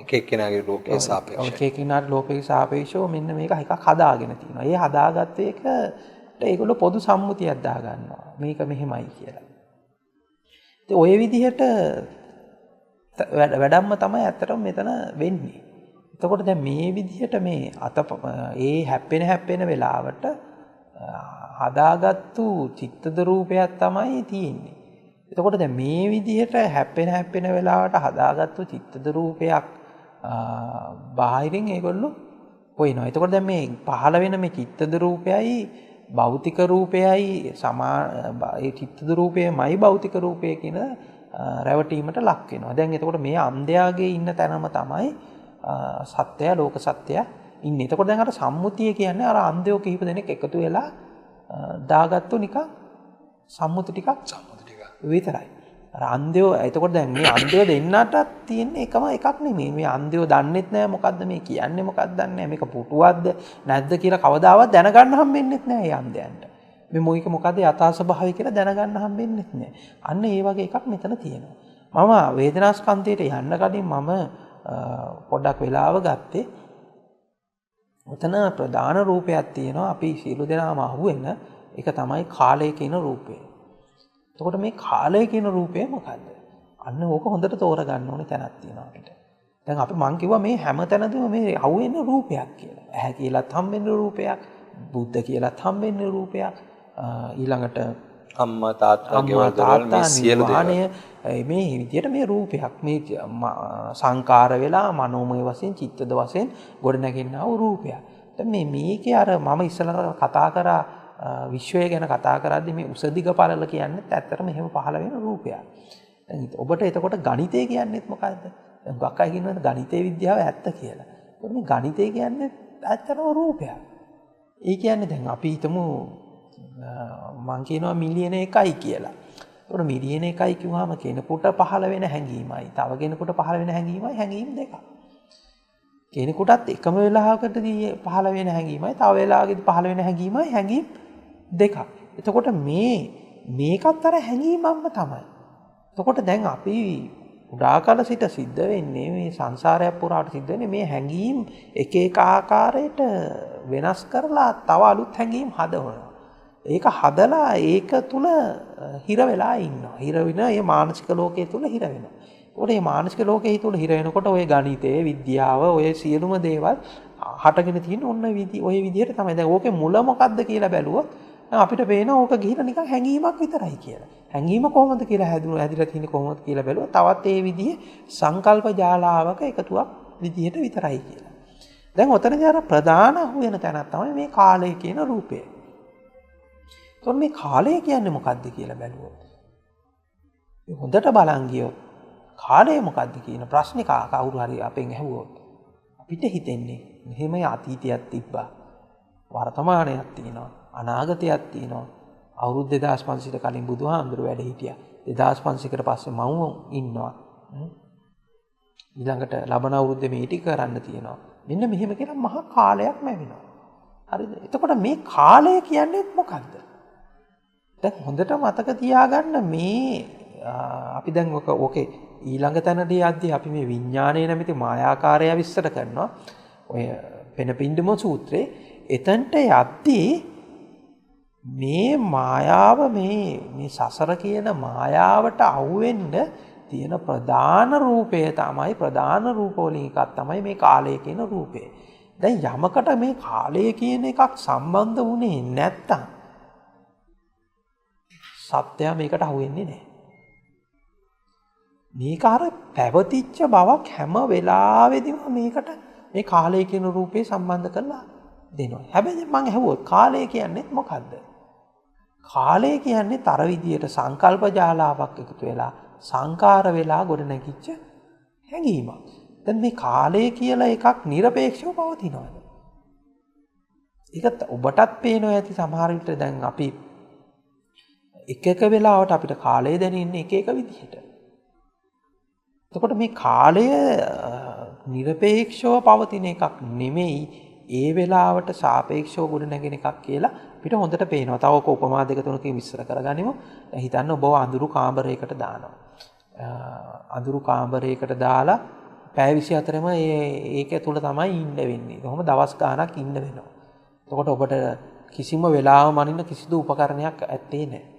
එක එක්කෙනාගේ ලෝකයේ සාපේක්ෂව. එක එක්කෙනාට ලෝකයේ සාපේක්ෂව මෙන්න මේක එකක් හදාගෙන තියෙනවා. ඒ හදාගත්ත එකට ඒගොල්ලෝ පොදු සම්මුතියක් දා ගන්නවා. මේක මෙහෙමයි කියලා. ඉතින් ওই විදිහට වැඩම්ම තමයි ඇත්තටම මෙතන වෙන්නේ. එතකොට දැන් මේ විදිහට මේ ඒ හැප්පෙන වෙලාවට හදාගත්තු චිත්තද රූපයක් තමයි තියෙන්නේ. එතකොට දැන් මේ විදිහට හැප්පෙන වෙලාවට හදාගත්තු චිත්තද රූපයක් බාහිරින් ඒගොල්ලෝ හොයනවා. එතකොට දැන් මේ පහළ වෙන මේ චිත්තද රූපයයි භෞතික රූපයයි ඒ චිත්තද රූපයමයි භෞතික රූපය කියන රැවටීමට ලක් වෙනවා. දැන් එතකොට මේ අන්ධයාගේ ඉන්න තැනම තමයි සත්‍යය ලෝක සත්‍යය ඉන්නේ. එතකොට දැන් අර සම්මුතිය කියන්නේ අර අන්ධයෝ කිහිප දෙනෙක් එකතු වෙලා දාගත්තු නිකන් සම්මුති ටිකක් විතරයි. අර අන්ධයෝ එතකොට දැන් මේ අන්ධයෝ දෙන්නටත් තියෙන එකම එකක් නෙමෙයි. මේ අන්ධයෝ දන්නෙත් නෑ මොකද්ද මේ කියන්නේ මොකක්ද දන්නේ නෑ. මේක පුටුවක්ද නැද්ද කියලා කවදාවත් දැනගන්න හම්බෙන්නෙත් නෑ මේ අන්ධයන්ට. මේ මොකද මොකද්ද යථා ස්වභාවය කියලා දැනගන්න හම්බෙන්නෙත් නෑ. අන්න ඒ වගේ එකක් මෙතන තියෙනවා. මම වේදනාස්කන්ධයට යන්න කලින් මම පොඩ්ඩක් වෙලාව ගත්තේ මෙතන ප්‍රධාන රූපයක් තියෙනවා අපි සියලු දෙනාම අහුවෙන ඒක තමයි කාලය කියන රූපය. එතකොට මේ කාලය කියන රූපය මොකද්ද? අන්න ඕක හොඳට තෝරගන්න ඕනේ තැනක් තියෙනවා අපිට. දැන් අපි මං කිව්වා මේ හැම තැනදීම මේ අහුවෙන රූපයක් කියලා. ඇහැ කියලාත් හම්බෙන රූපයක්, බුද්ධ කියලාත් හම්බෙන රූපයක්, ඊළඟට අම්මා තාත්තා ගෙවල් දොරවල් මේ සියලු දේවල් මේ විදියට මේ රූපයක් මේ සංකාර වෙලා මනෝමය වශයෙන් චිත්තද වශයෙන් ගොඩ නැගෙනා වූ රූපයක්. දැන් මේකේ අර මම ඉස්සෙල්ලා කතා කරා විශ්වය ගැන කතා කරද්දී මේ උසදිග පළල කියන්නේ ඇත්තටම එහෙම පහළ වෙන රූපයක්. දැන් ඔබට එතකොට ගණිතය කියන්නේත් මොකද්ද? දැන් බක්කයි කියනවා ගණිතේ විද්‍යාව ඇත්ත කියලා. ඒකට මේ ගණිතය කියන්නේ ඇත්තටම රූපයක්. ඒ කියන්නේ දැන් අපි හිතමු මං කියනවා මිලියන 1යි කියලා. ඒකට මිලියන 1යි කිව්වම කෙනෙකුට පහළ වෙන හැඟීමයි තව කෙනෙකුට පහළ වෙන හැඟීමයි හැඟීම් දෙකක්. කෙනෙකුටත් එකම වෙලාවකදී පහළ වෙන හැඟීමයි තව වෙලාවකදී පහළ වෙන හැඟීමයි හැඟීම් දෙකක්. එතකොට මේකත් අර හැඟීමක්ම තමයි. එතකොට දැන් අපි උඩා කල සිට සිද්ධ වෙන්නේ මේ සංසාරයක් පුරාට සිද්ධ වෙන්නේ මේ හැඟීම් එක එක ආකාරයට වෙනස් කරලා තව අලුත් හැඟීම් හදවනවා. ඒක හදලා ඒක තුල හිර වෙලා ඉන්නවා. හිර වෙන මේ මානසික ලෝකයේ තුල හිර වෙනවා. ඒකට මේ මානසික ලෝකයේ තුල හිර වෙනකොට ඔය ගණිතයේ විද්‍යාව ඔය සියලුම දේවල් හටගෙන තියෙන ඔය විදිහට තමයි. දැන් ඕකේ මුල මොකද්ද කියලා බැලුවොත් අපිට පේනවා ඕක ගිහිලා නිකන් හැඟීමක් විතරයි කියලා. හැඟීම කොහොමද කියලා හැදිලා තියෙන්නේ කොහොමද කියලා බැලුවා තවත් ඒ විදිහේ සංකල්ප ජාලාවක එකතුවක් විදිහට විතරයි කියලා. දැන් ඔතනදී අර ප්‍රධාන වෙන තැනක් තමයි මේ කාලය කියන රූපය. එතකොට මේ කාලය කියන්නේ මොකද්ද කියලා බැලුවොත් හොඳට බලන් ගියොත් කාලය මොකද්ද කියන ප්‍රශ්නේ කවුරු හරි අපෙන් ඇහුවොත් අපිට හිතෙන්නේ මෙහෙම අතීතයක් තිබ්බා වර්තමානයක් තියෙනවා අනාගතයක් තියෙනවා අවුරුදු 2500ට කලින් බුදුහාමුදුරුවෝ වැඩ හිටියා 2500කට පස්සේ මම ඉන්නවා ඊළඟට ලබන අවුරුද්දේ මේ ටික කරන්න තියෙනවා මෙන්න මෙහෙම කියලා මහා කාලයක් ලැබෙනවා හරිද එතකොට මේ කාලය කියන්නේ මොකක්ද දැන් හොඳට මතක තියාගන්න මේ අපි දැන් ඕකේ ඊළඟ තැනදී යද්දී අපි මේ විඥානය නැමැති මායාකාරය විස්තර කරනවා ඔය පෙනපින්ඩම සූත්‍රයේ එතනට යද්දී මේ මායාව මේ සසර කියන මායාවට අහුවෙන්න තියෙන ප්‍රධාන රූපය තමයි ප්‍රධාන රූපවලින් එකක් තමයි මේ කාලය කියන රූපය. දැන් යමකට මේ කාලය කියන එකක් සම්බන්ධ වුණේ නැත්තම් සත්‍යය මේකට අහුවෙන්නේ නැහැ. මේක අර පැවතිච්ච බවක් හැම වෙලාවෙදිම මේකට මේ කාලය කියන රූපේ සම්බන්ධ කරලා දෙනවා. හැබැයි මම අහුවොත් කාලය කියන්නේ මොකද්ද? කාලය කියන්නේ තර විදියට සංකල්ප ජාලාවක් එකතු වෙලා සංකාර වෙලා ගොඩ නැගිච්ච හැඟීමක්. දැන් මේ කාලය කියලා එකක් নিরপেক্ষව පවතිනවාද? ඒක ඔබටත් පේනවා ඇති සමහර විට දැන් අපි එක වෙලාවට අපිට කාලය දැනෙන්නේ එක විදිහට. එතකොට මේ කාලය নিরপেক্ষව පවතින එකක් නෙමෙයි ඒ වෙලාවට සාපේක්ෂව ගොඩ නැගෙන එකක් කියලා අපිට හොඳට පේනවා. තව උපමා දෙක තුනකින් විස්තර කරගනිමු. හිතන්න ඔබ අඳුරු කාමරයකට දානවා. අඳුරු කාමරයකට දාලා පැය 24ම ඒක තුල තමයි ඉන්න වෙන්නේ. කොහොම දවස් ගාණක් ඉන්න වෙනවා. එතකොට ඔබට කිසිම වෙලාව මනින්න කිසිදු උපකරණයක් ඇත්තේ නැහැ.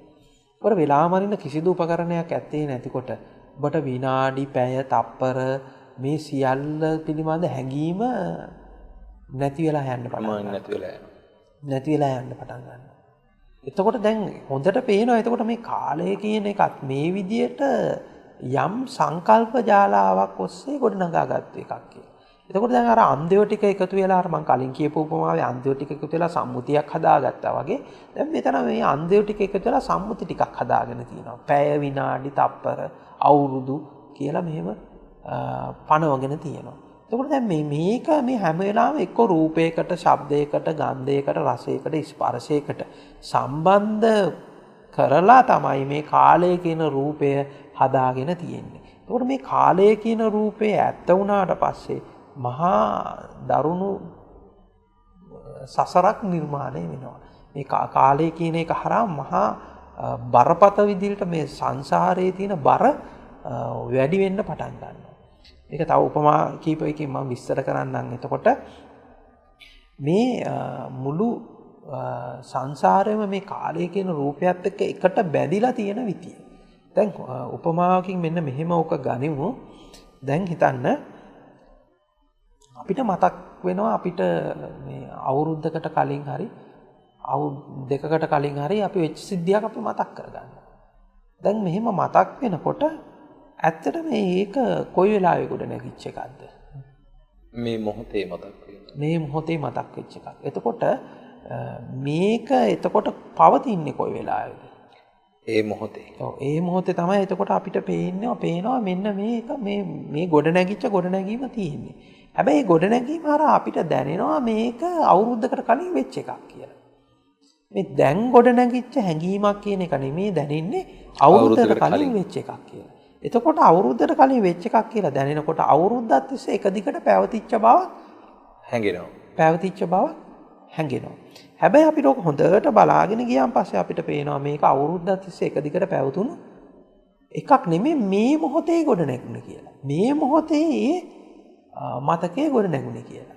ඔබට වෙලාව මනින්න කිසිදු උපකරණයක් ඇත්තේ නැතිකොට ඔබට විනාඩි, පැය, තප්පර මේ සියල්ල පිළිබඳ හැඟීම නැති වෙලා යන්න පටන් ගන්නවා. එතකොට දැන් හොඳට පේනවා එතකොට මේ කාලය කියන එකත් මේ විදියට යම් සංකල්ප ජාලාවක් ඔස්සේ ගොඩනගාගත්තු එකක් කියලා. එතකොට දැන් අර අන්ධයෝ ටික එකතු වෙලා අර මම කලින් කියපු උපමාවේ අන්ධයෝ ටික එකතු වෙලා සම්මුතියක් හදාගත්තා වගේ දැන් මෙතන මේ අන්ධයෝ ටික එකතු වෙලා සම්මුති ටිකක් හදාගෙන තියෙනවා. පැය, විනාඩි, තප්පර, අවුරුදු කියලා මෙහෙම පනවගෙන තියෙනවා. එතකොට දැන් මේක මේ හැම වෙලාවෙම එක්ක රූපයකට, ශබ්දයකට, ගන්ධයකට, රසයකට, ස්පර්ශයකට සම්බන්ධ කරලා තමයි මේ කාලය කියන රූපය හදාගෙන තියෙන්නේ. එතකොට මේ කාලය කියන රූපය ඇත්ත වුණාට පස්සේ මහා දරුණු සසරක් නිර්මාණය වෙනවා. මේ කාලය කියන එක හරහා මහා බරපතල විදිහට මේ සංසාරයේ තියෙන බර වැඩි වෙන්න පටන් ගන්නවා. මේක තව උපමා කීපයකින් මම විස්තර කරන්නම්. එතකොට මේ මුළු සංසාරයේම මේ කාලය කියන රූපයත් එක්ක එකට බැඳිලා තියෙන විදිය. දැන් උපමාවකින් මෙන්න මෙහෙම ඔක ගනිමු. දැන් හිතන්න අපිට මතක් වෙනවා අපිට මේ අවුරුද්දකට කලින් හරි දෙකකට කලින් හරි අපි වෙච්ච සිද්ධියක් අපි මතක් කරගන්නවා. දැන් මෙහෙම මතක් වෙනකොට ඇත්තට මේක කොයි වෙලාවෙ ගොඩ නැගිච්ච එකක්ද? මේ මොහොතේ මතක් වෙනවා. මේ මොහොතේ මතක් වෙච්ච එකක්. එතකොට මේක එතකොට පවතින්නේ කොයි වෙලාවෙද? ඒ මොහොතේ. ඔව් ඒ මොහොතේ තමයි එතකොට අපිට පේනවා මෙන්න මේක මේ ගොඩ නැගීම තියෙන්නේ. හැබැයි ගොඩ නැගීම හරහා අපිට දැනෙනවා මේක අවුරුද්දකට කලින් වෙච්ච එකක් කියලා. මේ දැන් ගොඩ නැගිච්ච හැඟීමක් කියන එක නෙමේ දැනෙන්නේ අවුරුද්දකට කලින් වෙච්ච එකක් කියලා. එතකොට අවුරුද්දකට කලින් වෙච්ච එකක් කියලා දැනෙනකොට අවුරුද්දක් තිස්සේ එක දිගට පැවතිච්ච බවක් හැඟෙනවා. හැබැයි අපිට ඔක හොඳට බලාගෙන ගියාන් පස්සේ අපිට පේනවා මේක අවුරුද්දක් තිස්සේ එක දිගට පැවතුණු එකක් නෙමෙයි මේ මොහොතේ ගොඩ නැගුණේ කියලා. මේ මොහොතේ මතකයේ ගොඩ නැගුණේ කියලා.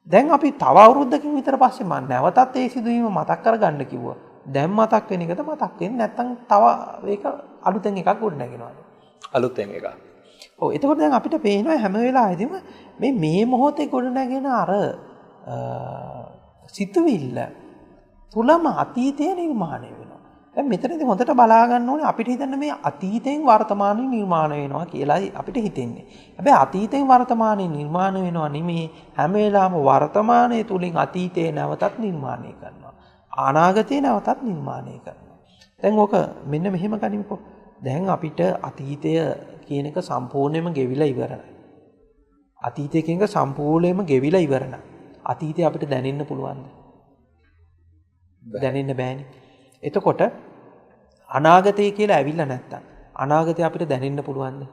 දැන් අපි තව අවුරුද්දකින් විතර පස්සේ මම නැවතත් ඒ සිදුවීම මතක් කරගන්න කිව්වා. දැන් මතක් වෙන එකද මතක් වෙන්නේ නැත්නම් තව ඒක අලුතෙන් එකක් ගොඩ නැගෙනවද? අලුතෙන් එකක්. ඔව් එතකොට දැන් අපිට පේනවා හැම වෙලාවෙදිම මේ මොහොතේ ගොඩ නැගෙන අර සිතුවිල්ල තුලම අතීතය නිර්මාණය වෙනවා. දැන් මෙතනදී හොඳට බලා ගන්න ඕනේ අපිට හිතන්න මේ අතීතයෙන් වර්තමානයේ නිර්මාණය වෙනවා කියලායි අපිට හිතෙන්නේ. හැබැයි අතීතයෙන් වර්තමානයේ නිර්මාණය වෙනවා නෙමෙයි හැම වෙලාවම වර්තමානයේ තුලින් අතීතේ නැවතත් නිර්මාණය කරනවා. අනාගතේ නැවතත් නිර්මාණය කරනවා. දැන් ඕක මෙන්න මෙහෙම ගනිමුකෝ. දැන් අපිට අතීතය කියන එක සම්පූර්ණයෙන්ම ගෙවිලා ඉවරයි. අතීතය කියන එක සම්පූර්ණයෙන්ම ගෙවිලා ඉවරයි. අතීතය අපිට දැනෙන්න පුළුවන්ද? දැනෙන්න බෑනේ. එතකොට අනාගතය කියලා ඇවිල්ලා නැත්තම් අනාගතය අපිට දැනෙන්න පුළුවන්ද?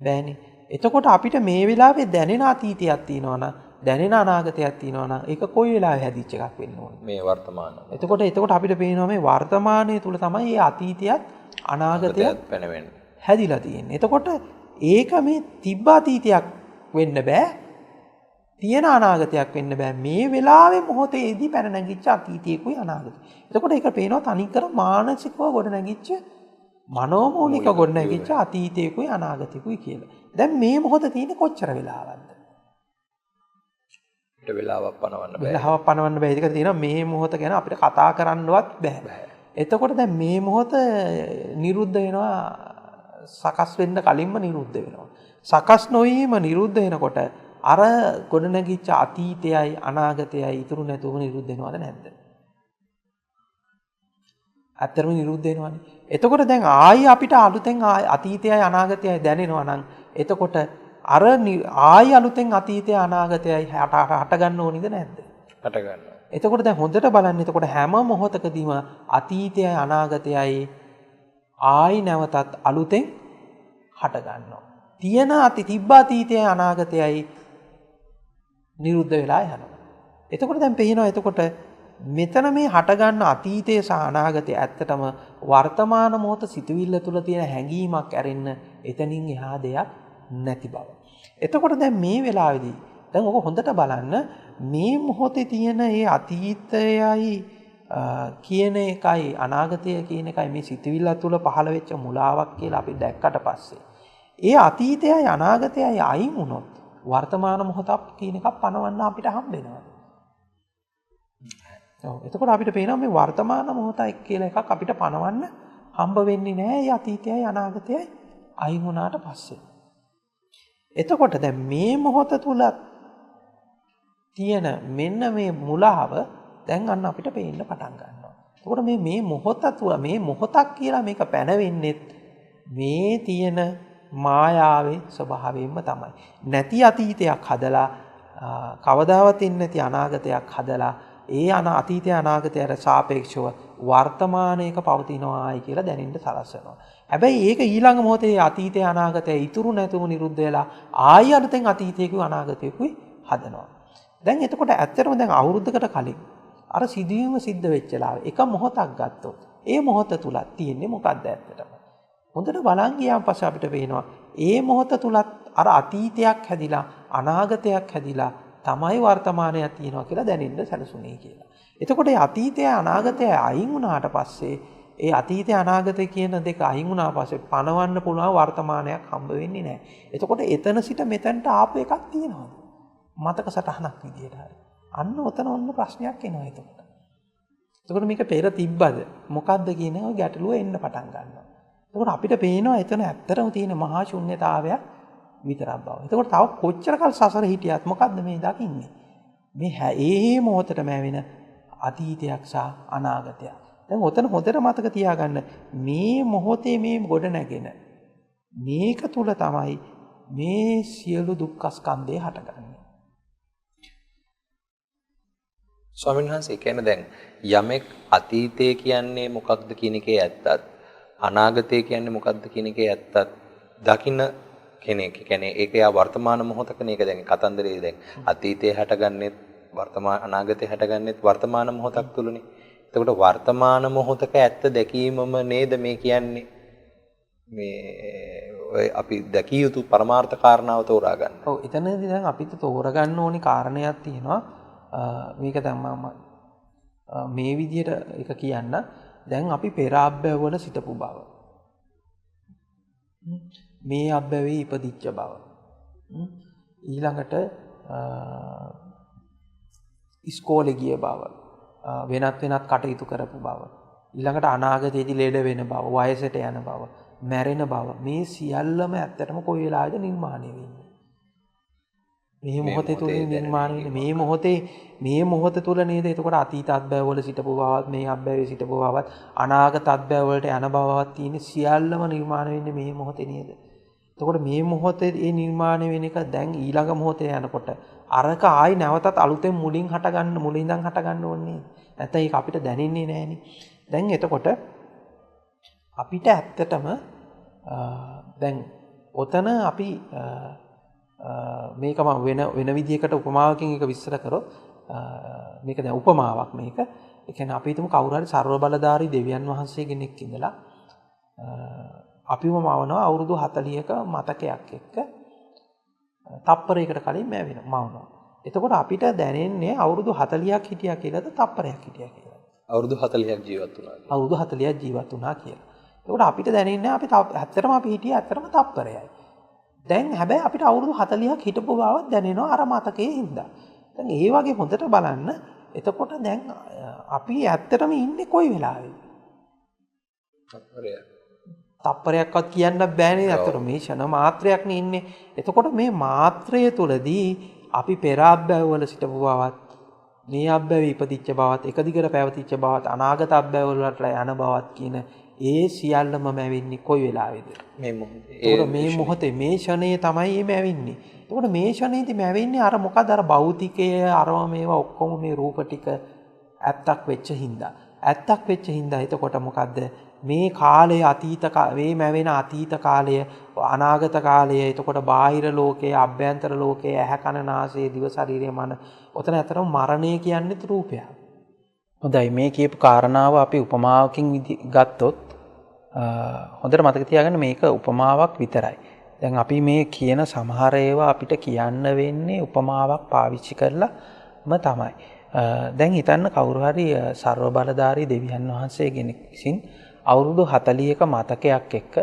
බෑනේ. එතකොට අපිට මේ වෙලාවේ දැනෙන අතීතයක් තියෙනවා නම් දැනෙන අනාගතයක් තියෙනවා නම් ඒක කොයි වෙලාවෙ හැදිච්ච එකක් වෙන්න ඕනේ? මේ වර්තමාන. එතකොට අපිට පේනවා මේ වර්තමානයේ තුල තමයි මේ අතීතයත් අනාගතයත් පැනවෙන්නේ. හැදිලා තියෙන්නේ. එතකොට ඒක මේ තිබ්බ අතීතයක් වෙන්න බෑ. තියෙන අනාගතයක් වෙන්න බෑ. මේ වෙලාවේ මොහොතේදී පැන නැගිච්ච අතීතයකුයි අනාගතය. එතකොට ඒක පේනවා තනිකර මානසිකව ගොඩ නැගිච්ච මනෝමූලික ගොඩ නැගිච්ච අතීතයකුයි අනාගතයකුයි කියලා. දැන් මේ මොහොත තියෙන්නේ කොච්චර වෙලාවක්ද? අපිට වෙලාවක් පනවන්න බෑ. වෙලාවක් පනවන්න බෑ. ඒක තියෙනවා මේ මොහොත ගැන අපිට කතා කරන්නවත් බෑ. එතකොට දැන් මේ මොහොත නිරුද්ධ වෙනවා සකස් වෙන්න කලින්ම නිරුද්ධ වෙනවා. සකස් නොවීම නිරුද්ධ වෙනකොට අර ගොඩනැගිච්ච අතීතයයි අනාගතයයි ඉතුරු නැතුව නිරුද්ධ වෙනවද නැද්ද? ඇත්තටම නිරුද්ධ වෙනවනේ. එතකොට දැන් ආයි අපිට අලුතෙන් අතීතයයි අනාගතයයි දැනෙනවා නම් එතකොට අර ආයි අලුතෙන් අතීතය අනාගතයයි හට ගන්න ඕනිද නැද්ද? හට ගන්නවා. එතකොට දැන් හොඳට බලන්න. එතකොට හැම මොහොතකදීම අතීතයයි අනාගතයයි ආයි නැවතත් අලුතෙන් හට ගන්නවා. තියෙන තිබ්බ අතීතයයි අනාගතයයි නිරුද්ධ වෙලා යනවා. එතකොට දැන් පේනවා එතකොට මෙතන මේ හටගන්න අතීතය සහ අනාගතය ඇත්තටම වර්තමාන මොහොත සිතුවිල්ල තුළ තියෙන හැඟීමක් ඇරෙන්න එතනින් එහා දෙයක් නැති බව. එතකොට දැන් මේ වෙලාවේදී දැන් ඔක හොඳට බලන්න මේ මොහොතේ තියෙන මේ අතීතයයි කියන එකයි අනාගතය කියන එකයි මේ සිතුවිල්ල තුළ පහළ වෙච්ච මුලාවක් කියලා අපි දැක්කට පස්සේ ඒ අතීතයයි අනාගතයයි අයින් වුණොත් වර්තමාන මොහොතක් කියන එකක් පනවන්න අපිට හම්බ වෙනවා. ඔව් එතකොට අපිට පේනවා මේ වර්තමාන මොහොතයි කියලා එකක් අපිට පනවන්න හම්බ වෙන්නේ නැහැ. ඒ අතීතයයි අනාගතයයි අයින් වුණාට පස්සේ. එතකොට දැන් මේ මොහොත තුල තියෙන මෙන්න මේ මුලාව දැන් අන්න අපිට පේන්න පටන් ගන්නවා. එතකොට මේ මොහොත තුල මේ මොහොතක් කියලා මේක පැනවෙන්නේ මේ තියෙන මායාවේ ස්වභාවයෙන්ම තමයි. නැති අතීතයක් හදලා කවදාවත් එන්නේ නැති අනාගතයක් හදලා ඒ අතීතය අනාගතයට සාපේක්ෂව වර්තමානයක පවතිනවායි කියලා දැනෙන්න සලස්වනවා. හැබැයි ඒක ඊළඟ මොහොතේ අතීතය අනාගතය ඉතුරු නැතුව නිරුද්ධ වෙලා ආයෙ අලුතෙන් අතීතයකුයි අනාගතයකුයි හදනවා. දැන් එතකොට ඇත්තටම දැන් අවුරුද්දකට කලින් අර සිදුවීම සිද්ධ වෙච්ච ලාවේ එක මොහොතක් ගත්තොත් ඒ මොහොත තුල තියෙන්නේ මොකක්ද ඇත්තටම? හොඳට බලන් ගියාන් පස්සේ අපිට පේනවා ඒ මොහොත තුලත් අර අතීතයක් හැදිලා අනාගතයක් හැදිලා තමයි වර්තමානයක් තියෙනවා කියලා දැනෙන්න සැලසුනේ කියලා. එතකොට ඒ අතීතය අනාගතය අයින් වුණාට පස්සේ ඒ අතීතය අනාගතය කියන දෙක අයින් වුණා පස්සේ පණවන්න පුළුවන් වර්තමානයක් හම්බ වෙන්නේ නැහැ. එතකොට එතන සිට මෙතනට ආපු එකක් තියෙනවා. මතක සටහනක් විදියට හරි. අන්න ඔතන ඔන්න ප්‍රශ්නයක් එනවා එතකොට. එතකොට මේක පෙර තිබ්බද? මොකද්ද කියන ඔය ගැටලුව එන්න පටන් ගන්නවා. එතකොට අපිට පේනවා එතන ඇත්තටම තියෙන මහා ශුන්‍යතාවයක් විතරක් බව. එතකොට තව කොච්චර කල් සසර හිටියත් මොකද්ද මේ දකින්නේ? මේ ඒ මොහොතටම ඇවෙන අතීතයක් සහ අනාගතයක්. දැන් ඔතන හොඳට මතක තියාගන්න මේ මොහොතේ මේ ගොඩ නැගෙන මේක තුල තමයි මේ සියලු දුක්ඛ ස්කන්ධය හටගන්නේ. ස්වාමීන් වහන්සේ කියන්නේ දැන් යමෙක් අතීතය කියන්නේ මොකක්ද කියන එකේ ඇත්තත් අනාගතය කියන්නේ මොකක්ද කියන එකේ ඇත්තත් දකින්න කෙනෙක් කියන්නේ ඒක යා වර්තමාන මොහොතකනේ ඒක දැන් කතන්දරේ දැන් අතීතයේ හටගන්නෙත් වර්තමාන අනාගතයේ හටගන්නෙත් වර්තමාන මොහොතක් තුලනේ. එතකොට වර්තමාන මොහොතක ඇත්ත දැකීමම නේද මේ කියන්නේ මේ ඔය අපි දැකිය යුතු පරමාර්ථ කාරණාව තෝරා ගන්න. ඔව් එතනදී දැන් අපිට තෝරගන්න ඕනි කාරණයක් තියෙනවා. මේක දැන් මම මේ විදිහට එක කියන්න දැන් අපි පෙර අබ්බැවවල සිටපු බව. මේ අබ්බැවේ ඉපදිච්ච බව. ඊළඟට ඉස්කෝලේ ගිය බව. වෙනත් කටයුතු කරපු බව. ඊළඟට අනාගතයේදී ලෙඩ වෙන බව, වයසට යන බව, මැරෙන බව. මේ සියල්ලම ඇත්තටම කොයි වෙලාවෙද නිර්මාණය වෙන්නේ? මේ මොහොතේ තුල නිර්මාණය වෙන්නේ මේ මොහොත තුල නේද? එතකොට අතීත අත්බැවවල සිටපු බවත් මේ අත්බැවේ සිටපු බවත් අනාගත අත්බැවවලට යන බවවත් තියෙන සියල්ලම නිර්මාණය වෙන්නේ මේ මොහොතේ නේද? එතකොට මේ මොහොතේ ඒ නිර්මාණය වෙන එක දැන් ඊළඟ මොහොතේ යනකොට අරක ආයි නැවතත් අලුතෙන් මුලින් ඉඳන් හටගන්න ඕනේ. නැත්නම් ඒක අපිට දැනෙන්නේ නැහෙනේ. දැන් එතකොට අපිට ඇත්තටම දැන් ඔතන අපි මේක මම වෙන විදිහකට උපමාවකින් එක විස්තර කරොත් මේක දැන් උපමාවක් මේක. ඒ කියන්නේ අපි හිතමු කවුරු හරි ਸਰව බලධාරී දෙවියන් වහන්සේ කෙනෙක් ඉඳලා අපිම මවනවා අවුරුදු 40ක මතකයක් එක්ක තප්පරයකට කලින් මවනවා. එතකොට අපිට දැනෙන්නේ අවුරුදු 40ක් හිටියා කියලාද තප්පරයක් හිටියා කියලා. අවුරුදු 40ක් ජීවත් වුණා. අවුරුදු 40ක් ජීවත් වුණා කියලා. එතකොට අපිට දැනෙන්නේ ඇත්තටම අපි හිටියේ ඇත්තටම තප්පරයයි. දැන් හැබැයි අපිට අවුරුදු 40ක් හිටපු බවක් දැනෙනවා අර මතකයේ හින්දා. දැන් ඒ වගේ හොඳට බලන්න. එතකොට දැන් අපි ඇත්තටම ඉන්නේ කොයි වෙලාවෙද? තප්පරයක්වත් කියන්න බෑනේ. ඇත්තට මේ ෂණ මාත්‍රයක්නේ ඉන්නේ. එතකොට මේ මාත්‍රය තුලදී අපි පෙර අබ්බැවවල සිටපු බවත් මේ අබ්බැවේ ඉපදිච්ච බවත් එක දිගට පැවතිච්ච බවත් අනාගත අබ්බැවවලට යන බවත් කියන ඒ සියල්ලම මැවෙන්නේ කොයි වෙලාවේද? මේ මොහොතේ මේ ෂණේ තමයි මේ මැවෙන්නේ. එතකොට මේ ෂණේදී මැවෙන්නේ අර මොකද අර භෞතිකය අරව මේවා ඔක්කොම මේ රූප ටික ඇත්තක් වෙච්ච හින්දා. ඇත්තක් වෙච්ච හින්දා එතකොට මොකද්ද? මේ කාලය මේ මැවෙන අතීත කාලය අනාගත කාලය එතකොට බාහිර ලෝකයේ අභ්‍යන්තර ලෝකයේ ඇහැ කන නාසය දිව ශරීරය මන ඔතන ඇතරම මරණය කියන්නේ රූපයක්. හොඳයි මේ කියපු කාරණාව අපි උපමාවකින් ගත්තොත් හොඳට මතක තියාගන්න මේක උපමාවක් විතරයි. දැන් අපි මේ කියන සමහර ඒවා අපිට කියන්න වෙන්නේ උපමාවක් පාවිච්චි කරලාම තමයි. දැන් හිතන්න කවුරු හරි ਸਰව බලධාරී දෙවියන් වහන්සේ කෙනෙක් විසින් අවුරුදු 40ක මතකයක් එක්ක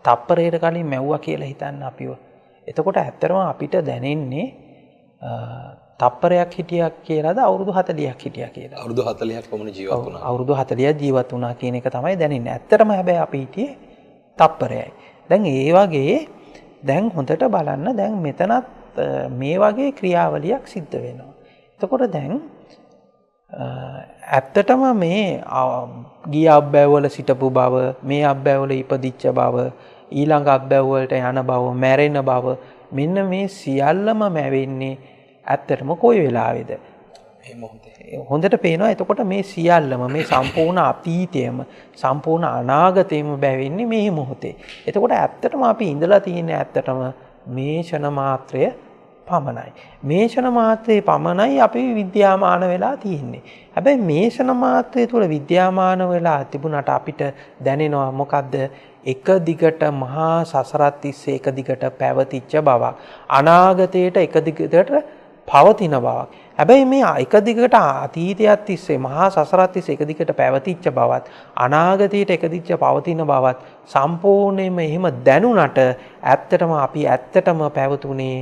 තප්පරයකට කලින් මැව්වා කියලා හිතන්න අපිව. එතකොට ඇත්තටම අපිට දැනෙන්නේ තප්පරයක් හිටියක් කියලාද අවුරුදු 40ක් හිටියා කියලා. අවුරුදු 40ක් කොමුණ ජීවත් වුණා. අවුරුදු 40ක් ජීවත් වුණා කියන එක තමයි දැනෙන්නේ. ඇත්තටම හැබැයි අපි හිටියේ තප්පරයයි. දැන් ඒ වගේ දැන් හොඳට බලන්න දැන් මෙතනත් මේ වගේ ක්‍රියාවලියක් සිද්ධ වෙනවා. එතකොට දැන් ඇත්තටම මේ ගිය අබ්බැවවල සිටපු බව මේ අබ්බැවවල ඉපදිච්ච බව ඊළඟ අත්බැව් වලට යන බව, මැරෙන බව, මෙන්න මේ සියල්ලම මැවෙන්නේ ඇත්තටම කොයි වෙලාවේද? මේ මොහොතේ. හොඳට පේනවා එතකොට මේ සියල්ලම මේ සම්පූර්ණ අතීතයම සම්පූර්ණ අනාගතයම බැවෙන්නේ මේ මොහොතේ. එතකොට ඇත්තටම අපි ඉඳලා තියෙන්නේ ඇත්තටම මේ ෂණ මාත්‍රය පමණයි. මේ ෂණ මාත්‍රයේ පමණයි අපි විද්‍යාමාන වෙලා තියෙන්නේ. හැබැයි මේ ෂණ මාත්‍රය තුළ විද්‍යාමාන වෙලා තිබුණාට අපිට දැනෙනවා මොකද්ද? එක දිගට මහා සසරත් තිස්සේ එක දිගට පැවතිච්ච බවක්. අනාගතයට එක දිගට පවතින බවක්. හැබැයි මේ එක දිගට අතීතයත් තිස්සේ මහා සසරත් තිස්සේ එක දිගට පැවතිච්ච බවත් අනාගතයට එක දිගට පවතින බවත් සම්පූර්ණයෙන්ම එහෙම දැනුණට ඇත්තටම අපි ඇත්තටම පැවතුනේ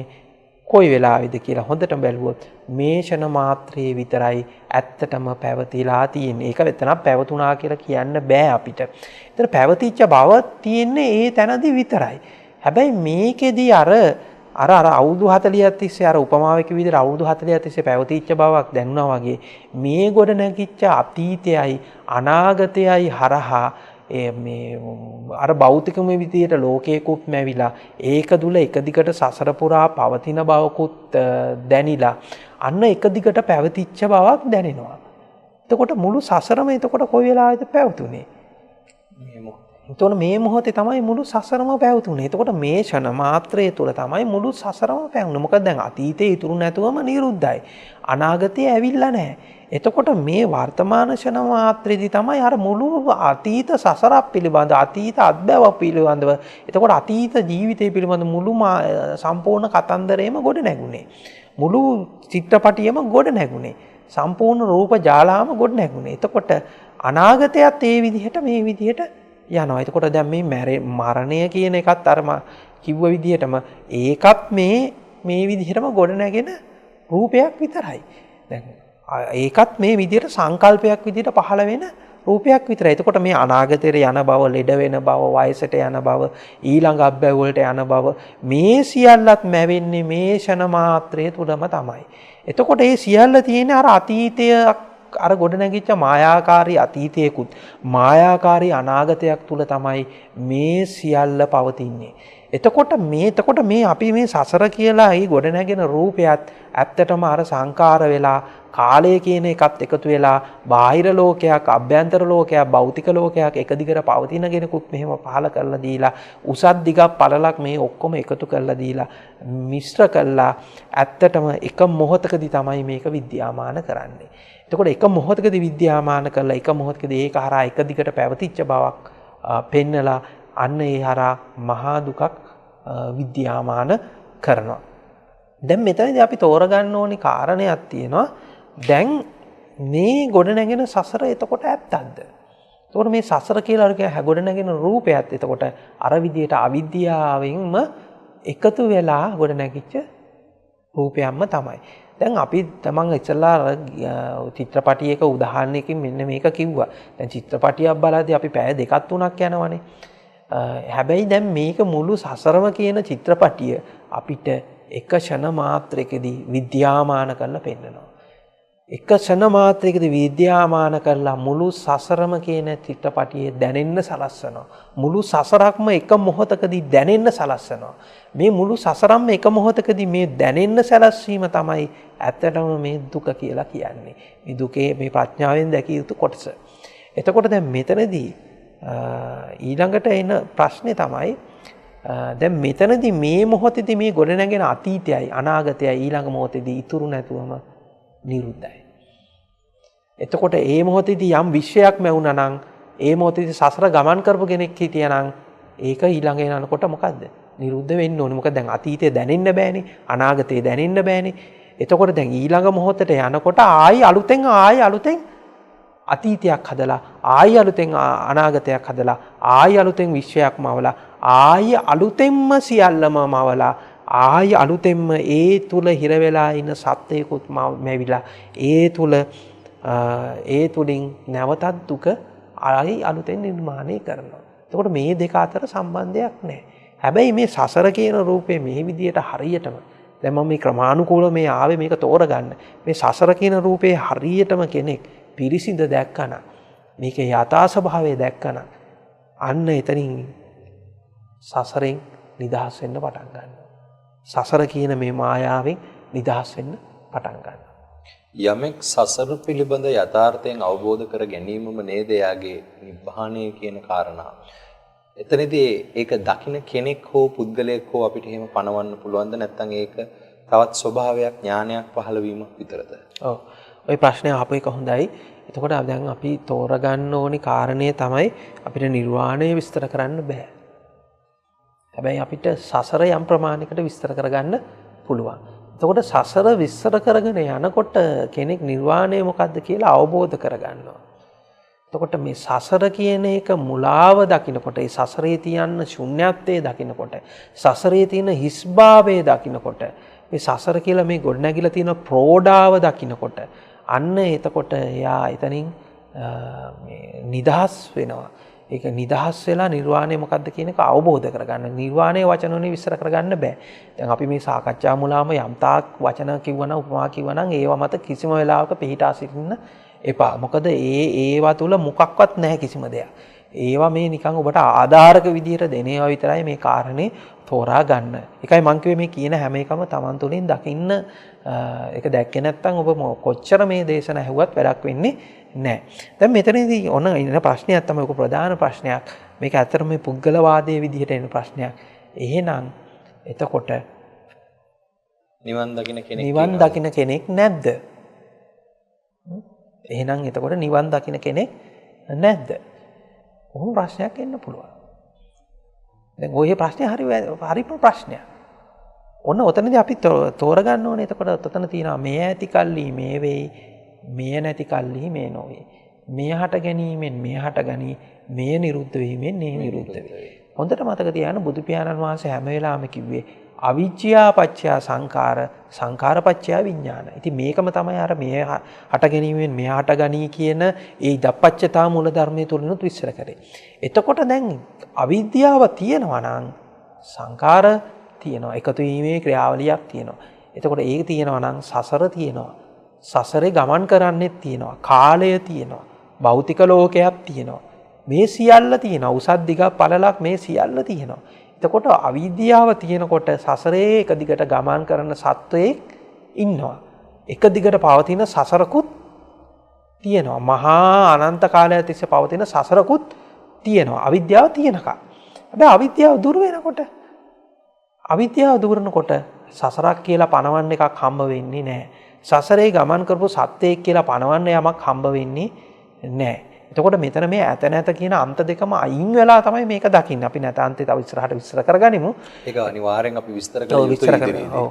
කොයි වෙලාවේද කියලා හොඳට බැලුවොත් මේ ෂණ මාත්‍රයේ විතරයි ඇත්තටම පැවතිලා තියෙන්නේ. ඒක වෙතනක් පැවතුණා කියලා කියන්න බෑ අපිට. ඒතර පැවතිච්ච බව තියෙන්නේ ඒ තැනදී විතරයි. හැබැයි මේකෙදී අර අවුරුදු 40ක් තිස්සේ අර උපමාවක විදිහට අවුරුදු 40ක් තිස්සේ පැවතිච්ච බවක් දැනුණා වගේ මේ ගොඩ නැගිච්ච අතීතයයි අනාගතයයි හරහා මේ අර භෞතිකම විදියට ලෝකයකුත් මැවිලා ඒක දුල එක දිගට සසර පුරා පවතින බවකුත් දැනිලා අන්න එක දිගට පැවතිච්ච බවක් දැනෙනවා. එතකොට මුළු සසරම එතකොට කොයි වෙලාවෙද පැවතුනේ? එතකොට මේ මොහොතේ තමයි මුළු සසරම පැවතුනේ. එතකොට මේ ෂණ මාත්‍රය තුළ තමයි මුළු සසරම පැවුනේ. මොකද දැන් අතීතේ ඉතුරු නැතුවම නිරුද්ධයි. අනාගතේ ඇවිල්ලා නැහැ. එතකොට මේ වර්තමාන ෂණ මාත්‍රයේදී තමයි අර මුළු අතීත සසරක් පිළිබඳ අතීත අත්බැවක් පිළිබඳව එතකොට අතීත ජීවිතය පිළිබඳ මුළු සම්පූර්ණ කතන්දරේම ගොඩ නැගුණේ. මුළු චිත්‍රපටියම ගොඩ නැගුණේ. සම්පූර්ණ රූප ජාලාවම ගොඩ නැගුණේ. එතකොට අනාගතයත් ඒ විදිහට මේ විදිහට යනවා. එතකොට දැන් මේ මරණය කියන එකත් අර කිව්ව විදිහටම ඒකත් මේ විදිහටම ගොඩ නැගෙන රූපයක් විතරයි. දැන් ඒකත් මේ විදිහට සංකල්පයක් විදිහට පහළ වෙන රූපයක් විතරයි. එතකොට මේ අනාගතයට යන බව, ලෙඩ වෙන බව, වයසට යන බව, ඊළඟ අත්බැව් වලට යන බව මේ සියල්ලත් මැවෙන්නේ මේ ෂණ මාත්‍රය තුලම තමයි. එතකොට මේ සියල්ල තියෙන්නේ අර අතීතය අර ගොඩ නැගිච්ච මායාකාරී අතීතයකුත් මායාකාරී අනාගතයක් තුල තමයි මේ සියල්ල පවතින්නේ. එතකොට මේ අපි මේ සසර කියලා ඒ ගොඩ නැගෙන රූපයත් ඇත්තටම අර සංකාර වෙලා කාලය කියන එකත් එකතු වෙලා බාහිර ලෝකයක්, අභ්‍යන්තර ලෝකයක්, භෞතික ලෝකයක් එක දිගට පවතින කෙනෙකුත් මෙහෙම පහල කරලා දීලා උසත් දිගක් පළලක් මේ ඔක්කොම එකතු කරලා දීලා මිශ්‍ර කරලා ඇත්තටම එක මොහොතකදී තමයි මේක විද්‍යාමාන කරන්නේ. එතකොට එක මොහොතකදී විද්‍යාමාන කරලා එක මොහොතකදී ඒක හරහා එක දිගට පැවතිච්ච බවක් පෙන්නලා අන්න ඒ හරහා මහා දුකක් විද්‍යාමාන කරනවා. දැන් මෙතනදී අපි තෝරගන්න ඕනි කාරණයක් තියෙනවා. දැන් මේ ගොඩ නැගෙන සසර එතකොට ඇත්තක්ද? එතකොට මේ සසර කියලා ගොඩ නැගෙන රූපයත් එතකොට අර විදියට අවිද්‍යාවෙන්ම එකතු වෙලා ගොඩ නැගිච්ච රූපයක්ම තමයි. දැන් අපි තමන් ඉස්සලා චිත්‍රපටියක උදාහරණයකින් මෙන්න මේක කිව්වා. දැන් චිත්‍රපටියක් බලද්දී අපි පැය දෙකක් තුනක් යනවනේ. හැබැයි දැන් මේක මුළු සසරම කියන චිත්‍රපටිය අපිට එක ෂණ මාත්‍රයකදී විද්‍යාමාන කරලා පෙන්නනවා. එක ෂණ මාත්‍රයකදී විද්‍යාමාන කරලා මුළු සසරම කියන චිත්‍රපටියේ දැනෙන්න සලස්වනවා. මුළු සසරක්ම එක මොහොතකදී දැනෙන්න සලස්වනවා. මේ මුළු සසරම එක මොහොතකදී මේ දැනෙන්න සැලැස්වීම තමයි ඇත්තටම මේ දුක කියලා කියන්නේ. මේ දුකේ මේ ප්‍රඥාවෙන් දැකිය යුතු කොටස. එතකොට දැන් මෙතනදී ඊළඟට එන ප්‍රශ්නේ තමයි දැන් මෙතනදී මේ මොහොතේදී මේ ගොඩ නැගෙන අතීතයයි අනාගතයයි ඊළඟ මොහොතේදී ඉතුරු නැතුවම නිරුද්ධයි. එතකොට ඒ මොහොතේදී යම් විශ්වයක් මැවුණා නම් ඒ මොහොතේදී සසර ගමන් කරපු කෙනෙක් හිටියා නම් ඒක ඊළඟ එනකොට මොකද්ද? නිරුද්ධ වෙන්න ඕනේ. මොකද දැන් අතීතය දැනෙන්න බෑනේ, අනාගතය දැනෙන්න බෑනේ. එතකොට දැන් ඊළඟ මොහොතට යනකොට ආයි අලුතෙන් අතීතයක් හදලා ආයි අලුතෙන් අනාගතයක් හදලා ආයි අලුතෙන් විශ්වයක් මවලා ආයි අලුතෙන්ම සියල්ලම මවලා ආයි අලුතෙන්ම ඒ තුල හිර වෙලා ඉන්න සත්‍යයකුත් මැවිලා ඒ තුලින් නැවතත් දුක ආයි අලුතෙන් නිර්මාණය කරනවා. එතකොට මේ දෙක අතර සම්බන්ධයක් නැහැ. හැබැයි මේ සසර කියන රූපේ මේ විදියට හරියටම දැන් මම මේ ක්‍රමානුකූලව මේ ආවේ මේක තෝරගන්න. මේ සසර කියන රූපේ හරියටම කෙනෙක් පිරිසිඳ දැක්කනම් මේකේ යථා ස්වභාවය දැක්කනම් අන්න එතනින් සසරෙන් නිදහස් වෙන්න පටන් ගන්නවා. සසර කියන මේ මායාවෙන් නිදහස් වෙන්න පටන් ගන්නවා. යමෙක් සසර පිළිබඳ යථාර්ථයෙන් අවබෝධ කර ගැනීමම නේද එයාගේ නිබ්බාණය කියන කාරණාව. එතනදී ඒක දකින්න කෙනෙක් හෝ පුද්ගලයෙක් හෝ අපිට එහෙම පණවන්න පුළුවන්ද නැත්නම් ඒක තවත් ස්වභාවයක් ඥානයක් පහළ වීමක් විතරද? ඔව්. ওই ප්‍රශ්නේ අහපු එක හොඳයි. එතකොට දැන් අපි තෝරගන්න ඕනි කාරණේ තමයි අපිට නිර්වාණය විස්තර කරන්න බෑ. හැබැයි අපිට සසර යම් ප්‍රමාණයකට විස්තර කරගන්න පුළුවන්. එතකොට සසර විස්තර කරගෙන යනකොට කෙනෙක් නිර්වාණය මොකක්ද කියලා අවබෝධ කරගන්නවා. එතකොට මේ සසර කියන එක මුලාව දකිනකොට, ඒ සසරේ තියෙන ශුන්‍යත්වයේ දකිනකොට, සසරේ තියෙන හිස්භාවයේ දකිනකොට, මේ සසර කියලා මේ ගොඩනැගිලා තියෙන ප්‍රෝඩාව දකිනකොට, අන්න එතකොට එයා එතනින් නිදහස් වෙනවා. ඒක නිදහස් වෙලා නිර්වාණය මොකක්ද කියන එක අවබෝධ කරගන්න. නිර්වාණය වචන වලින් විස්තර කරගන්න බෑ. දැන් අපි මේ සාකච්ඡා මුලාම යම් තාක් වචන කිව්වනම් උපමා කිව්වනම් ඒවා මත කිසිම වෙලාවක පිළිටා සිටින්න එපා. මොකද ඒවා තුල මොකක්වත් නැහැ කිසිම දෙයක්. ඒවා මේ නිකන් ඔබට ආධාරක විදියට දෙන ඒවා විතරයි මේ කාරණේ තෝරා ගන්න. ඒකයි මම කිව්වේ මේ කියන හැම එකම Taman තුලින් දකින්න ඒක දැක්කේ නැත්නම් ඔබ කොච්චර මේ දේශන ඇහුවත් වැඩක් වෙන්නේ නැහැ. දැන් මෙතනදී ඔන්න ඉන්න ප්‍රශ්නයක් තමයි ඔක ප්‍රධාන ප්‍රශ්නයක්. මේක ඇත්තටම මේ පුද්ගලවාදයේ විදිහට එන ප්‍රශ්නයක්. එහෙනම් එතකොට නිවන් දකින්න කෙනෙක් නැද්ද? එහෙනම් එතකොට නිවන් දකින්න කෙනෙක් නැද්ද? ඔහොම ප්‍රශ්නයක් එන්න පුළුවන්. දැන් ওই ප්‍රශ්නේ හරිම ප්‍රශ්නයක්. ඔන්න ඔතනදී අපි තෝරගන්න ඕනේ. එතකොට ඔතන තියෙනවා මේ ඇති කල්ලි මේ වෙයි, මේ නැති කල්ලි මේ නොවේ. මේ හට ගැනීමෙන් මේ හට ගනි, මේ නිරුද්ධ වීමෙන් මේ නිරුද්ධ වේ. හොඳට මතක තියාගන්න බුදු පියාණන් වහන්සේ හැම වෙලාවෙම කිව්වේ අවිජ්ජා පත්‍ය සංඛාර, සංඛාර පත්‍ය විඥාන. ඉතින් මේකම තමයි අර මේ හට ගැනීමෙන් මේ හට ගනි කියන ඒ ඉදප්පච්චතා මූල ධර්මයේ තුලිනුත් විස්තර කරේ. එතකොට දැන් අවිද්‍යාව තියෙනවා නම් සංඛාර තියෙනවා, එකතු වීමේ ක්‍රියාවලියක් තියෙනවා. එතකොට ඒක තියෙනවා නම් සසර තියෙනවා. සසරේ ගමන් කරන්නෙත් තියෙනවා. කාලය තියෙනවා. භෞතික ලෝකයක් තියෙනවා. මේ සියල්ල තියෙනවා. උසත් දිග පළලක් මේ සියල්ල තියෙනවා. එතකොට අවිද්‍යාව තියෙනකොට සසරේ එක දිගට ගමන් කරන සත්වයෙක් ඉන්නවා. එක දිගට පවතින සසරකුත් තියෙනවා. මහා අනන්ත කාලයක් තිස්සේ පවතින සසරකුත් තියෙනවා. අවිද්‍යාව තියෙනකම්. හැබැයි අවිද්‍යාව දුර වෙනකොට, අවිද්‍යාව දුරනකොට සසරක් කියලා පණවන්න එකක් හම්බ වෙන්නේ නැහැ. සසරේ ගමන් කරපු සත්‍යයක් කියලා පණවන්න යමක් හම්බ වෙන්නේ නැහැ. එතකොට මෙතන මේ ඇත නැත කියන අන්ත දෙකම අයින් වෙලා තමයි මේක දකින්නේ. අපි නැත අන්තේ තව ඉස්සරහට විස්තර කරගනිමු. ඒක අනිවාර්යෙන් අපි විස්තර කළ යුතුයි.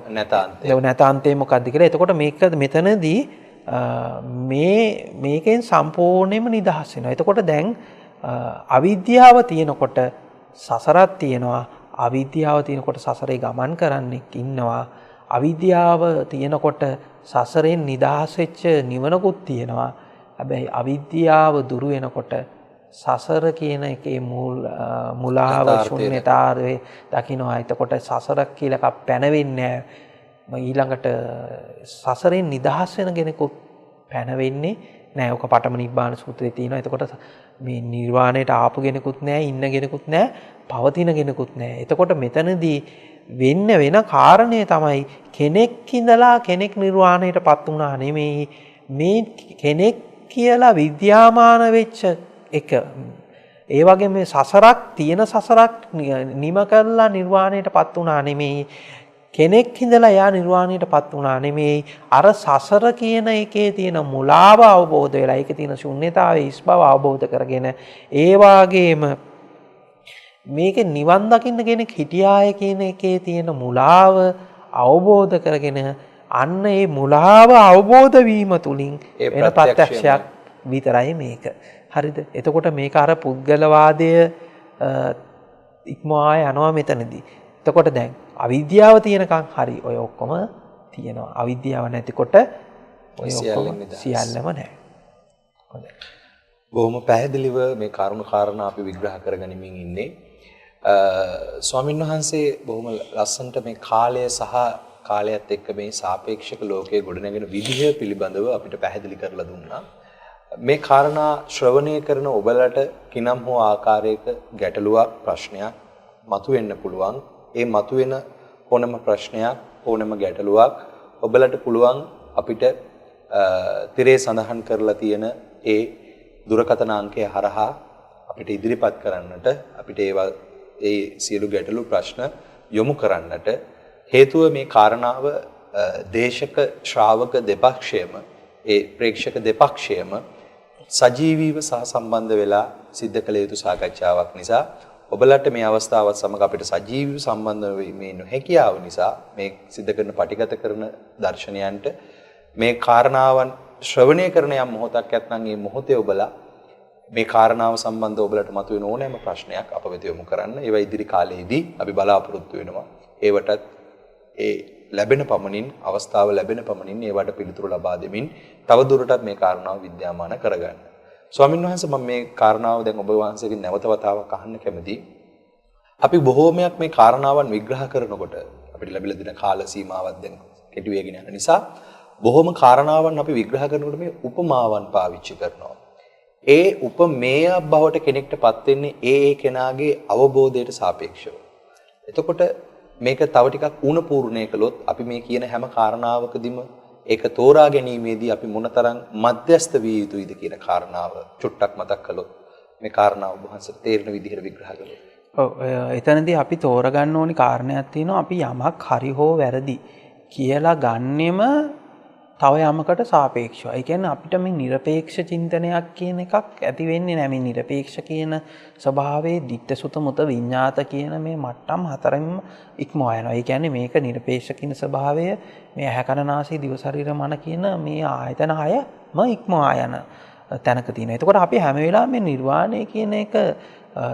නැත අන්තේ. නැත අන්තේ මොකක්ද කියලා. එතකොට මේක මෙතනදී මේකෙන් සම්පූර්ණයෙන්ම නිදහස් වෙනවා. එතකොට දැන් අවිද්‍යාව තියෙනකොට සසරක් තියෙනවා. අවිද්‍යාව තියෙනකොට සසරේ ගමන් කරන්නෙක් ඉන්නවා. අවිද්‍යාව තියෙනකොට සසරෙන් නිදහස් වෙච්ච නිවනකුත් තියෙනවා. හැබැයි අවිද්‍යාව දුරු වෙනකොට සසර කියන එකේ මුලාව ශුන්‍යතාවයේ දකින්නවා. එතකොට සසරක් කියලා එකක් පැනවෙන්නේ නැහැ. ඊළඟට සසරෙන් නිදහස් වෙන කෙනෙකුත් පැනවෙන්නේ නැහැ. ඔක පඨම නිබ්බාන සූත්‍රයේ තියෙනවා. එතකොට මේ නිර්වාණයට ආපු කෙනෙකුත් නැහැ, ඉන්න කෙනෙකුත් නැහැ, පවතින කෙනෙකුත් නැහැ. එතකොට මෙතනදී වෙන කාරණේ තමයි කෙනෙක් ඉඳලා කෙනෙක් නිර්වාණයටපත් වුණා නෙමෙයි. මේ කෙනෙක් කියලා විද්‍යාමාන වෙච්ච එක. ඒ වගේ මේ සසරක් තියෙන සසරක් නිම කරලා නිර්වාණයටපත් වුණා නෙමෙයි. කෙනෙක් ඉඳලා යා නිර්වාණයටපත් වුණා නෙමෙයි. අර සසර කියන එකේ තියෙන මුලාව අවබෝධ වෙලා ඒකේ තියෙන ශුන්‍යතාවයේ ඉස් බව අවබෝධ කරගෙන ඒ වාගේම මේකේ නිවන් දකින්න කෙනෙක් හිටියාය කියන එකේ තියෙන මුලාව අවබෝධ කරගෙන අන්න ඒ මුලාව අවබෝධ වීම තුලින් වෙන ප්‍රත්‍යක්ෂයක් විතරයි මේක. හරිද? එතකොට මේක අර පුද්ගලවාදය ඉක්මවා යනවා මෙතනදී. එතකොට දැන් අවිද්‍යාව තියෙනකන් හරි ඔය ඔක්කොම තියෙනවා. අවිද්‍යාව නැතිකොට ඔය ඔක්කොම සියල්ලම නැහැ. හොඳයි. බොහොම පැහැදිලිව මේ කරුණු කාරණා අපි විග්‍රහ කරගනිමින් ඉන්නේ. ස්වාමීන් වහන්සේ බොහොම ලස්සනට මේ කාලය සහ කාලයත් එක්ක මේ සාපේක්ෂක ලෝකයේ ගොඩනැගෙන විදිහ පිළිබඳව අපිට පැහැදිලි කරලා දුන්නා. මේ කාරණා ශ්‍රවණය කරන ඔබලට කිනම් හෝ ආකාරයක ගැටලුවක් ප්‍රශ්නයක් මතුවෙන්න පුළුවන්. ඒ මතුවෙන ඕනම ප්‍රශ්නයක් ඕනම ගැටලුවක් ඔබලට පුළුවන් අපිට තිරේ සඳහන් කරලා තියෙන ඒ දුරකථන අංකය හරහා අපිට ඉදිරිපත් කරන්නට අපිට ඒ සියලු ගැටලු ප්‍රශ්න යොමු කරන්නට හේතුව මේ කාරණාව දේශක ශ්‍රාවක දෙපක්ෂයම ඒ ප්‍රේක්ෂක දෙපක්ෂයම සජීවීව සහසම්බන්ධ වෙලා සිද්ධ කළ යුතු සාකච්ඡාවක් නිසා ඔබලට මේ අවස්ථාවත් සමග අපිට සජීවීව සම්බන්ධ වීමේ නොහැකියාව නිසා මේ සිද්ධ කරන පටිගත කරන දර්ශනයන්ට මේ කාරණාවන් ශ්‍රවණය කරන යම් මොහොතක් ඇත්නම් ඒ මොහොතේ ඔබලා මේ කාරණාව සම්බන්ධව ඔබලට මතුවෙන ඕනෑම ප්‍රශ්නයක් අප වෙත යොමු කරන්න. ඒවා ඉදිරි කාලයේදී අපි බලාපොරොත්තු වෙනවා. ඒවටත් ඒ ලැබෙන පමණින් අවස්ථාව ලැබෙන පමණින් ඒවට පිළිතුරු ලබා දෙමින් තව දුරටත් මේ කාරණාව විද්‍යාමාන කරගන්න. ස්වාමීන් වහන්සේ මම මේ කාරණාව දැන් ඔබ වහන්සේගෙන් නැවත වතාවක් අහන්න කැමතියි. අපි බොහෝමයක් මේ කාරණාවන් විග්‍රහ කරනකොට අපිට ලැබිලා දෙන කාල සීමාවක් දැන් කෙටි වෙගෙන යන නිසා බොහෝම කාරණාවන් අපි විග්‍රහ කරනකොට මේ උපමාවන් පාවිච්චි කරනවා. ඒ උපමේය බවට කෙනෙක්ටපත් වෙන්නේ ඒ කෙනාගේ අවබෝධයට සාපේක්ෂව. එතකොට මේක තව ටිකක් උණපූර්ණය කළොත් අපි මේ කියන හැම කාරණාවකදීම ඒක තෝරා ගැනීමේදී අපි මොනතරම් මධ්‍යස්ත විය යුතුයිද කියන කාරණාව චුට්ටක් මතක් කළොත් මේ කාරණාව වහන්සේට තේරෙන විදිහට විග්‍රහ කළොත්. ඔව් එතනදී අපි තෝරගන්න ඕනි කාරණයක් තියෙනවා. අපි යමක් හරි හෝ වැරදි කියලා ගන්නෙම තව යමකට සාපේක්ෂව. ඒ කියන්නේ අපිට මේ নিরপেক্ষ චින්තනයක් කියන එකක් ඇති වෙන්නේ නැහැ. මේ নিরপেক্ষ කියන ස්වභාවයේ ditta sutta mutta විඤ්ඤාත කියන මේ මට්ටම් හතරෙන්ම ඉක්මවා යනවා. ඒ කියන්නේ මේක নিরপেক্ষ කියන ස්වභාවය මේ ඇහැ කන නාසය දිව ශරීර මන කියන මේ ආයතන හයම ඉක්මවා යන තැනක තියෙනවා. එතකොට අපි හැම වෙලාවෙම මේ නිර්වාණය කියන එක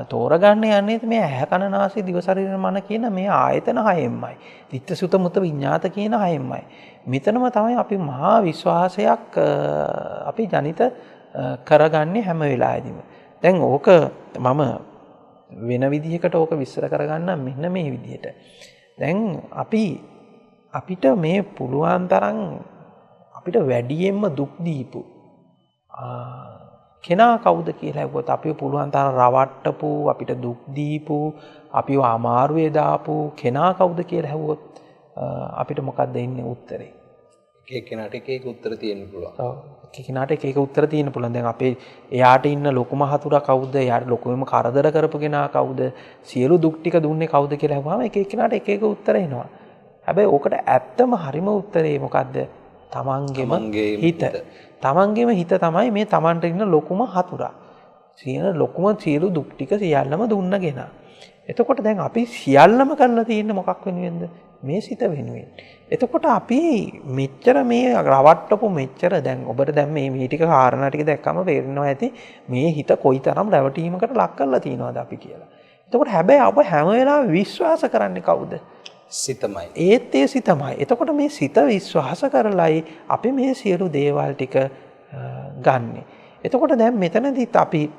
තෝරගන්න යන්නේ මේ ඇහැ කන නාසය දිව ශරීර මන කියන මේ ආයතන හයෙන්මයි. ditta sutta mutta විඤ්ඤාත කියන හයෙන්මයි. මෙතනම තමයි අපි මහා විශ්වාසයක් අපි ජනිත කරගන්නේ හැම වෙලාවෙදිම. දැන් ඕක මම වෙන විදිහකට ඕක විස්තර කරගන්න මෙන්න මේ විදිහට. දැන් අපිට මේ පුළුවන් තරම් අපිට වැඩියෙන්ම දුක් දීපු කෙනා කවුද කියලා ඇහුවොත් අපිව පුළුවන් තරම් රවට්ටපු අපිට දුක් දීපු අපිව අමාරුවේ දාපු කෙනා කවුද කියලා ඇහුවොත් අපිට මොකක්ද එන්නේ උත්තරේ? එක කෙනාට එක එක උත්තර තියෙන්න පුළුවන්. ඔව්. එක කෙනාට එක එක උත්තර තියෙන්න පුළුවන්. දැන් අපේ එයාට ඉන්න ලොකුම හතුරා කවුද? එයාට ලොකුම කරදර කරපු කෙනා කවුද? සියලු දුක් ටික දුන්නේ කවුද කියලා අහුවාම එක එක කෙනාට එක එක උත්තර එනවා. හැබැයි ඕකට ඇත්තම හරිම උත්තරේ මොකද්ද? තමන්ගේම හිත. තමන්ගේම හිත තමයි මේ තමන්ට ඉන්න ලොකුම හතුරා. සියලු දුක් ටික සියල්ලම දුන්නගෙන. එතකොට දැන් අපි සියල්ලම කරලා තියෙන්නේ මොකක් වෙනුවෙන්ද? මේ සිත වෙනුවෙන්. එතකොට අපි මෙච්චර මේ රවට්ටපු මෙච්චර දැන් ඔබට දැන් මේ ටික කාරණා ටික දැක්කම තේරෙනවා ඇති මේ හිත කොයිතරම් රැවටීමකට ලක් කරලා තියෙනවද අපි කියලා. එතකොට හැබැයි අප හැම වෙලාවෙම විශ්වාස කරන්නේ කවුද? සිතමයි. ඒත් ඒ සිතමයි. එතකොට මේ සිත විශ්වාස කරලයි අපි මේ සියලු දේවල් ටික ගන්නෙ. එතකොට දැන් මෙතනදිත් අපි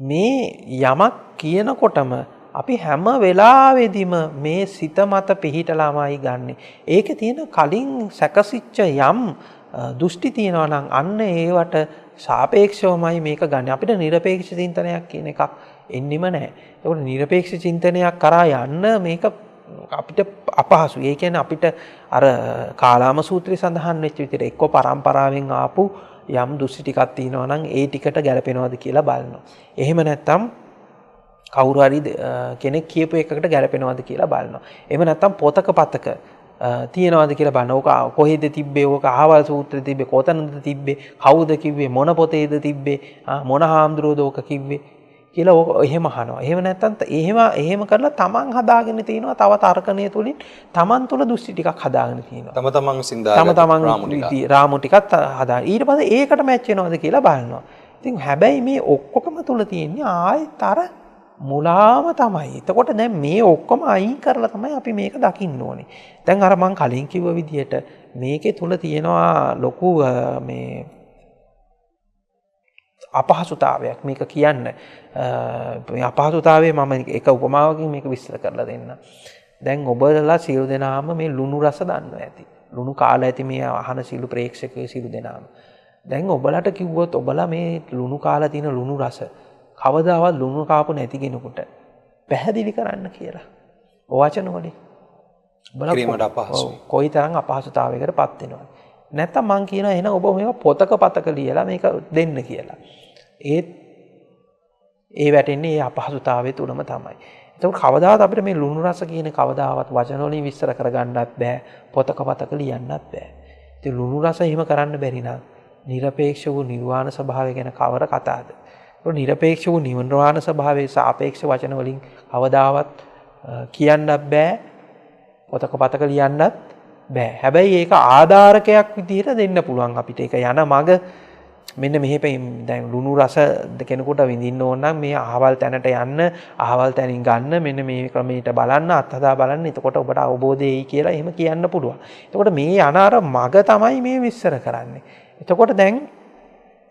මේ යමක් කියනකොටම අපි හැම වෙලාවෙදිම මේ සිත මත පිහිටලාමයි ගන්නෙ. ඒකේ තියෙන කලින් සැකසිච්ච යම් දෘෂ්ටි තියෙනවා නම් අන්න ඒවට සාපේක්ෂවමයි මේක ගන්න. අපිට নিরপেক্ষ චින්තනයක් කියන එකක් එන්නෙම නැහැ. ඒකට নিরপেক্ষ චින්තනයක් කරා යන්න මේක අපිට අපහසුයි. ඒ කියන්නේ අපිට අර කාලාම සූත්‍රයේ සඳහන් වෙච්ච විදිහට එක්ක පරම්පරාවෙන් ආපු යම් දෘෂ්ටි ටිකක් තියෙනවා නම් ඒ ටිකට ගැලපෙනවද කියලා බලනවා. එහෙම නැත්නම් කවුරු හරි කෙනෙක් කියපු එකකට ගැලපෙනවද කියලා බලනවා. එහෙම නැත්නම් පොතක පතක තියනවද කියලා බලනවා. ඕක කොහෙද තිබ්බේ? ඕක අහවල් සූත්‍රයේ තිබ්බේ? කොතනද තිබ්බේ? කවුද කිව්වේ? මොන පොතේද තිබ්බේ? මොන හාමුදුරුවෝද ඕක කිව්වේ? කියලා ඕක එහෙම අහනවා. එහෙම නැත්නම් එහෙම කරලා තමන් හදාගෙන තිනවා තව තර්කණය තුලින් තමන් තුල දෘෂ්ටි ටිකක් හදාගෙන තිනවා. තම තමන් විසින් දාගත්ත රාමු ටිකක් හදාගෙන ඊට පස්සේ ඒකට මැච් වෙනවද කියලා බලනවා. ඉතින් හැබැයි මේ ඔක්කොම තුල තියෙන්නේ ආයෙත් අර මුලාම තමයි. එතකොට දැන් මේ ඔක්කොම අයින් කරලා තමයි අපි මේක දකින්න ඕනේ. දැන් අර මං කලින් කිව්ව විදිහට මේකේ තුල තියෙනවා ලොකු මේ අපහසුතාවයක් මේක කියන්න. මේ අපහසුතාවයේ මම එක උපමාවකින් මේක විස්තර කරලා දෙන්න. දැන් ඔබලා සියලු දෙනාම මේ ලුණු රස දන්නවා ඇති. ලුණු කාලා ඇති මේ අහන සියලු ප්‍රේක්ෂකයෝ සියලු දෙනාම. දැන් ඔබලාට කිව්වොත් ඔබලා මේ ලුණු කාලා තියෙන ලුණු රස කවදාවත් ලුණු කාපු නැති කෙනෙකුට පැහැදිලි කරන්න කියලා. වචන වලින්. කිරීමට අපහසුයි. කොයිතරම් අපහසුතාවයකට පත් වෙනවද? නැත්තම් මං කියනවා එහෙනම් ඔබ මේක පොතක පතක ලියලා මේක දෙන්න කියලා. ඒ වැටෙන්නේ ඒ අපහසුතාවය තුලම තමයි. එතකොට කවදාවත් අපිට මේ ලුණු රස කියන කවදාවත් වචන වලින් විස්තර කරගන්නත් බෑ. පොතක පතක ලියන්නත් බෑ. ඉතින් ලුණු රස එහෙම කරන්න බැරි නම් නිර්පේක්ෂ වූ නිර්වාණ ස්වභාවය ගැන කවර කතාවද? ඒ නිර්පේක්ෂ වූ නිර්වාණ ස්වභාවයේ සාපේක්ෂ වචන වලින් කවදාවත් කියන්නත් බෑ. පොතක පතක ලියන්නත් බෑ. හැබැයි ඒක ආධාරකයක් විදිහට දෙන්න පුළුවන් අපිට. ඒක යන මග මෙන්න මෙහෙ දැන් ලුණු රස කෙනෙකුට විඳින්න ඕන නම් මේ අහවල් තැනට යන්න, අහවල් තැනින් ගන්න, මෙන්න මේ ක්‍රමයට බලන්න, අත්හදා බලන්න. එතකොට ඔබට අවබෝධය එයි කියලා එහෙම කියන්න පුළුවන්. එතකොට මේ යන අර මග තමයි මේ විස්තර කරන්නේ. එතකොට දැන්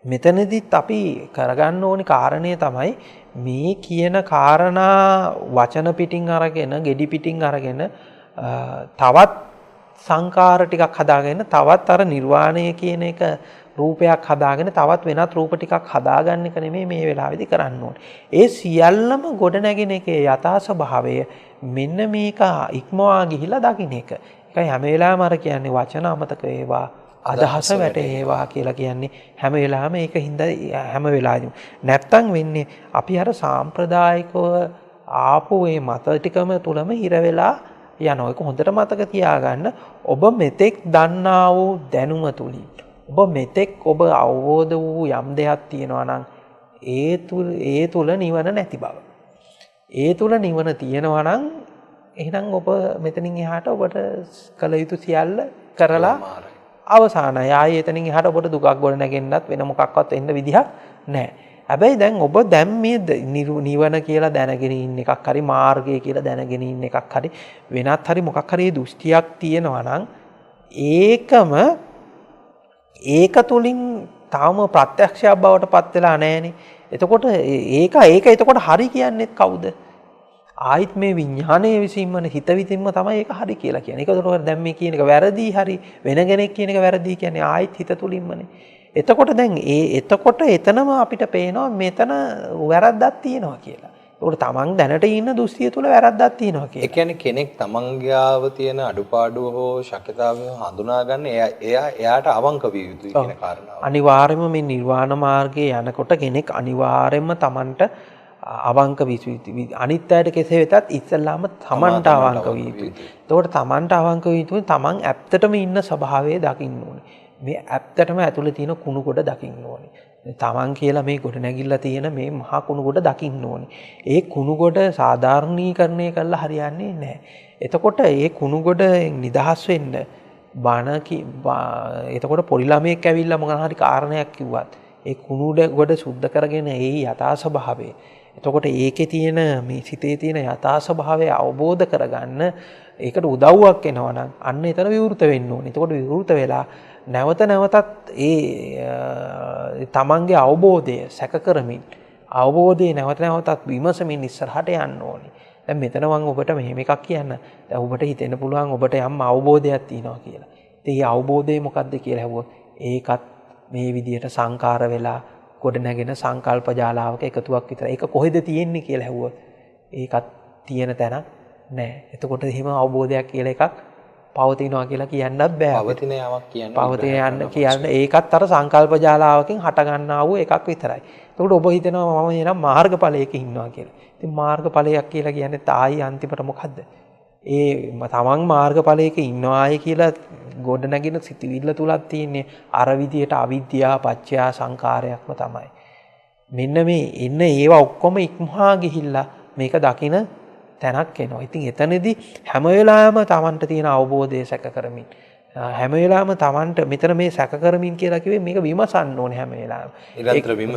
මෙතනදිත් අපි කරගන්න ඕනි කාරණය තමයි මේ කියන කාරණා වචන පිටින් අරගෙන, ගෙඩි පිටින් අරගෙන තවත් සංකාර ටිකක් හදාගෙන තවත් අර නිර්වාණය කියන එක රූපයක් හදාගෙන තවත් වෙනත් රූප ටිකක් හදාගන්න එක නෙමෙයි මේ වෙලාවේදී කරන්න ඕනේ. ඒ සියල්ලම ගොඩ නැගෙන එකේ යථා ස්වභාවය මෙන්න මේක ඉක්මවා ගිහිලා දකින්න එක. ඒකයි හැම වෙලාවෙම අර කියන්නේ වචන අමතක වේවා, අදහස වැටේවා කියලා කියන්නේ හැම වෙලාවෙම ඒක හින්දා හැම වෙලාවෙම. නැත්තම් වෙන්නේ අපි අර සාම්ප්‍රදායිකව ආපු මේ මත ටිකම තුලම හිර වෙලා යනවා. ඒක හොඳට මතක තියාගන්න. ඔබ මෙතෙක් දන්නා වූ දැනුම තුලින් ඔබ මෙතෙක් ඔබ අවබෝධ වූ යම් දෙයක් තියෙනවා නම් ඒ තුල නිවන නැති බව. ඒ තුල නිවන තියෙනවා නම් එහෙනම් ඔබ මෙතනින් එහාට ඔබට කළ යුතු සියල්ල කරලා අවසానයි. ආයේ එතනින් එහාට ඔබට දුකක් ගොඩ නැගෙන්නත් වෙන මොකක්වත් එන්න විදිහක් නැහැ. හැබැයි දැන් ඔබ දැන් මේ නිවන කියලා දැනගෙන ඉන්න එකක් හරි මාර්ගය කියලා දැනගෙන ඉන්න එකක් හරි වෙනත් හරි මොකක් හරි දෘෂ්ටියක් තියෙනවා නම් ඒක තුලින් තාම ප්‍රත්‍යක්ෂයක් බවට පත් වෙලා නැහැනේ. එතකොට ඒක එතකොට හරි කියන්නේ කවුද? ආයිත් මේ විඥානයේ විසින්මන හිත විසින්ම තමයි ඒක හරි කියලා කියන්නේ. ඒකතකොට දැන් මේ කියන එක වැරදි හරි වෙන කෙනෙක් කියන එක වැරදි කියන්නේ ආයිත් හිත තුලින්මනේ. එතකොට දැන් එතකොට එතනම අපිට පේනවා මෙතන වැරද්දක් තියෙනවා කියලා. ඒකට තමන් දැනට ඉන්න දෘෂ්ටිය තුල වැරද්දක් තියෙනවා කියලා. ඒ කියන්නේ කෙනෙක් තමන්ගේ ආව තියෙන අඩුපාඩුව හෝ ශක්‍යතාවය හඳුනා ගන්න එයාට අවංක විය යුතුයි කියන කාරණාව. අනිවාර්යයෙන්ම මේ නිර්වාණ මාර්ගයේ යනකොට කෙනෙක් අනිවාර්යයෙන්ම තමන්ට අවංක විය යුතුයි. අනිත් අයට කෙසේ වෙතත් ඉස්සල්ලාම තමන්ට අවංක විය යුතුයි. ඒකට තමන්ට අවංක විය යුතුයි. තමන් ඇත්තටම ඉන්න ස්වභාවය දකින්න ඕනේ. මේ ඇත්තටම ඇතුලේ තියෙන කුණු කොට දකින්න ඕනේ. තමන් කියලා මේ ගොඩ නැගිලා තියෙන මේ මහා කුණු කොට දකින්න ඕනේ. ඒ කුණු කොට සාධාරණීකරණය කළා හරියන්නේ නැහැ. එතකොට ඒ කුණු කොට නිදහස් වෙන්න එතකොට පොඩි ළමයෙක් ඇවිල්ලා මොනවා හරි කාරණයක් කිව්වත් ඒ කුණු කොට සුද්ධ කරගෙන ඒ යථා ස්වභාවය. එතකොට ඒකේ තියෙන මේ සිතේ තියෙන යථා ස්වභාවය අවබෝධ කරගන්න ඒකට උදව්වක් එනවා නම් අන්න එතන විවෘත වෙන්න ඕනේ. එතකොට විවෘත වෙලා නැවත නැවතත් තමන්ගේ අවබෝධය සැක කරමින් අවබෝධය නැවත නැවතත් විමසමින් ඉස්සරහට යන්න ඕනේ. දැන් මෙතන මම ඔබට මෙහෙම එකක් කියන්න. දැන් ඔබට හිතෙන්න පුළුවන් ඔබට යම් අවබෝධයක් තියෙනවා කියලා. ඉතින් මේ අවබෝධය මොකක්ද කියලා ඇහුවොත් ඒකත් මේ විදිහට සංකාර වෙලා ගොඩ නැගෙන සංකල්ප ජාලාවක එකතුවක් විතරයි. ඒක කොහෙද තියෙන්නේ කියලා ඇහුවොත් ඒකත් තියෙන තැනක් නැහැ. එතකොට එහෙම අවබෝධයක් කියලා එකක් පවතිනවා කියලා කියන්නත් බෑ. පවතින යාවක් කියන්න. පවතින යන්න කියන්නේ ඒකත් අර සංකල්ප ජාලාවකින් හට ගන්නා වූ එකක් විතරයි. ඒකට ඔබ හිතනවා මම එනම් මාර්ගඵලයක ඉන්නවා කියලා. ඉතින් මාර්ගඵලයක් කියලා කියන්නේ තායි අන්තිමට මොකද්ද? තමන් මාර්ගඵලයක ඉන්නවායි කියලා ගොඩ නැගින සිතිවිල්ල තුලක් තියෙන්නේ අර විදියට අවිද්‍යාව පත්‍ය සංකාරයක්ම තමයි. මෙන්න මේ එන්න ඒවා ඔක්කොම ඉක්මහා ගිහිල්ලා මේක දකින තැනක් එනවා. ඉතින් එතනදී හැම වෙලාවෙම තමන්ට තියෙන අවබෝධය සැක කරමින් හැම වෙලාවෙම තමන්ට මෙතන මේ සැක කරමින් කියලා කිව්වේ මේක විමසන්න ඕනේ හැම වෙලාවෙම.